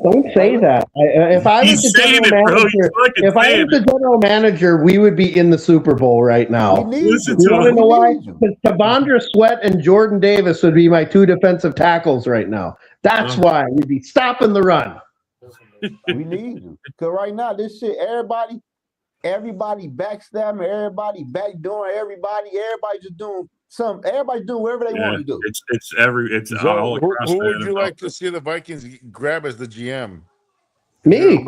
Don't say that. If I was the general manager, we would be in the Super Bowl right now. You want to know why? Because Tavondra Sweat and Jordan Davis would be my 2 defensive tackles right now. That's why we'd be stopping the run. We need you. Because right now, this shit, everybody backstabbing, everybody backdooring, everybody just doing something. Everybody doing whatever they want to do. It's all across. Who would you like to see the Vikings grab as the GM? Me. You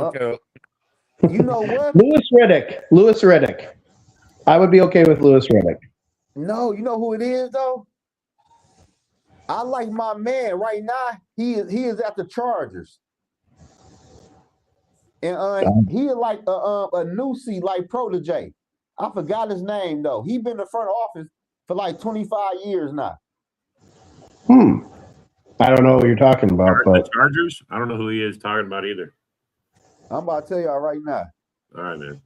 know what? Louis Riddick. I would be okay with Louis Riddick. No, you know who it is though? I like my man right now. He is at the Chargers. And he is like a Newsy like protege. I forgot his name though. He been in the front office for like 25 years now. I don't know what you're talking about, The but Chargers? I don't know who he is talking about either. I'm about to tell y'all right now. All right, man.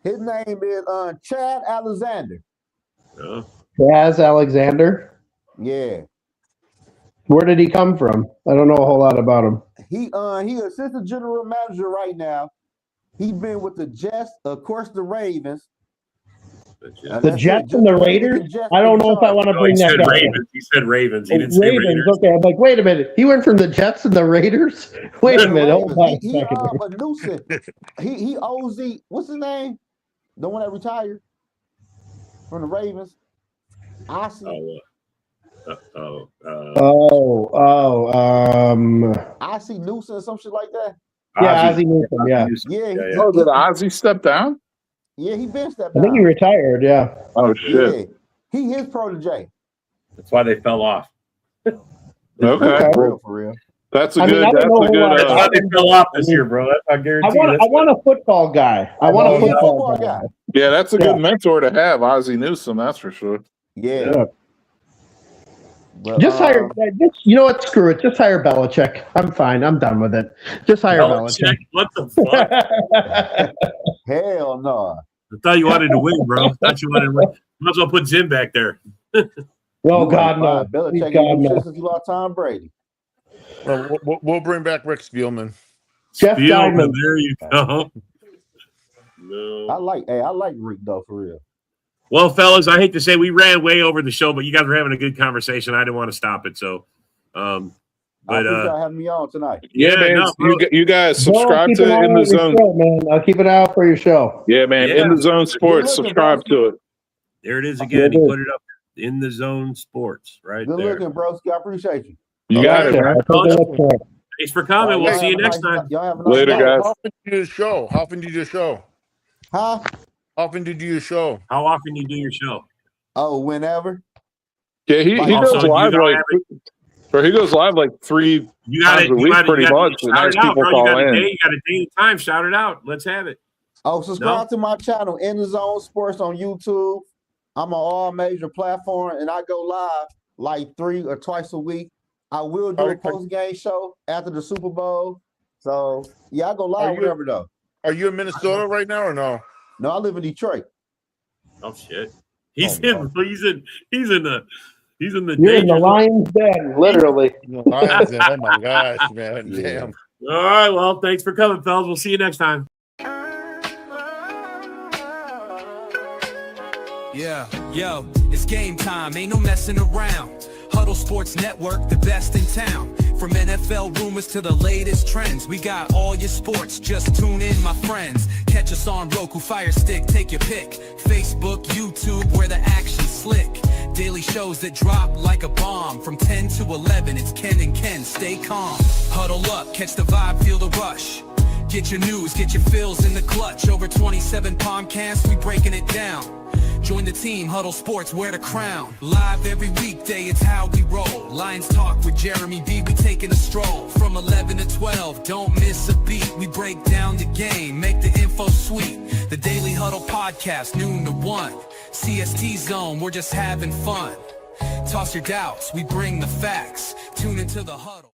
His name is Chad Alexander. Oh. Chaz Alexander. Yeah. Where did he come from? I don't know a whole lot about him. He assistant general manager right now. He's been with the Jets, of course, the Ravens. The Jets and the Raiders? I don't know if I want to bring that guy. Ravens. He said Ravens. He didn't say Raiders. Okay, I'm like, wait a minute. He went from the Jets and the Raiders? Wait a minute. Hold on a second. But Newsom, he OZ. What's his name? The one that retired from the Ravens. I see. I see Newsom or some shit like that. Yeah, Ozzie Newsome. Yeah. Yeah. Did Ozzie step down? Yeah, he been stepped I think down. he retired. Yeah. Oh shit. Yeah. He his protege. That's why they fell off. Okay. For real. That's a I mean, good. I don't That's know a who good. That's why they fell off this year, bro. That's I guarantee. I want a football guy. I want a football guy. Yeah, that's a good mentor to have, Ozzie Newsome. That's for sure. Yeah. But, Just hire. You know what? Screw it. Just hire Belichick. I'm fine. I'm done with it. Just hire Belichick. What the fuck? Hell no. I thought you wanted to win, bro. I thought you wanted to win. Might as well put Jim back there. Oh God, no. Belichick God, ain't no. since you lost Tom Brady. Well, we'll bring back Rick Spielman. Jeff Spielman, Diamond. there you go. No. I like Rick though, for real. Well, fellas, I hate to say we ran way over the show, but you guys were having a good conversation. I didn't want to stop it, so. I appreciate y'all having me on tonight. Yeah, man. no, You guys Well, subscribe keep to an eye In on the your Zone. show, man. I'll keep an eye out for your show. Yeah, man. Yeah. In the Zone Sports. Good looking, Subscribe to it. there it is again. He put it up in the zone sports right Good there. looking, broski. I appreciate you. You got it, man. Thanks for coming. We'll see you next time. Y'all have a nice Later, night. guys. How often do you do the show? How often do you do the show? Huh? How often do you do your show? How often you do your show? Oh, whenever. Yeah, he Also, goes you live don't like, have it- or he goes live like 3 You got times it. a week, pretty much. Shout Nice it out, people bro. call You got a in. day. You got a day and time. Shout it out. Let's have it. Oh, subscribe to my channel, In the Zone Sports on YouTube. I'm on all major platforms, and I go live like 3 or twice a week. I will do a post-game show after the Super Bowl. So, yeah, I go live whenever, though. Are you in Minnesota right now or no? No, I live in Detroit. Oh shit. He's in the You're in the danger zone. lion's den, literally. Lions, oh my gosh, man. Yeah. Damn. All right. Well, thanks for coming, fellas. We'll see you next time. Yeah, yo, it's game time, ain't no messing around. Huddle Sports Network, the best in town. From NFL rumors to the latest trends, we got all your sports, just tune in, my friends. Catch us on Roku, Fire Stick, take your pick. Facebook, YouTube, where the action's slick. Daily shows that drop like a bomb. From 10 to 11, it's Ken and Ken, stay calm. Huddle up, catch the vibe, feel the rush. Get your news, get your fills in the clutch. Over 27 podcasts, we breaking it down. Join the team, Huddle Sports, wear the crown. Live every weekday, it's how we roll. Lions Talk with Jeremy B, we taking a stroll. From 11 to 12, don't miss a beat. We break down the game, make the info sweet. The Daily Huddle Podcast, noon to 1. CST Zone, we're just having fun. Toss your doubts, we bring the facts. Tune into the Huddle.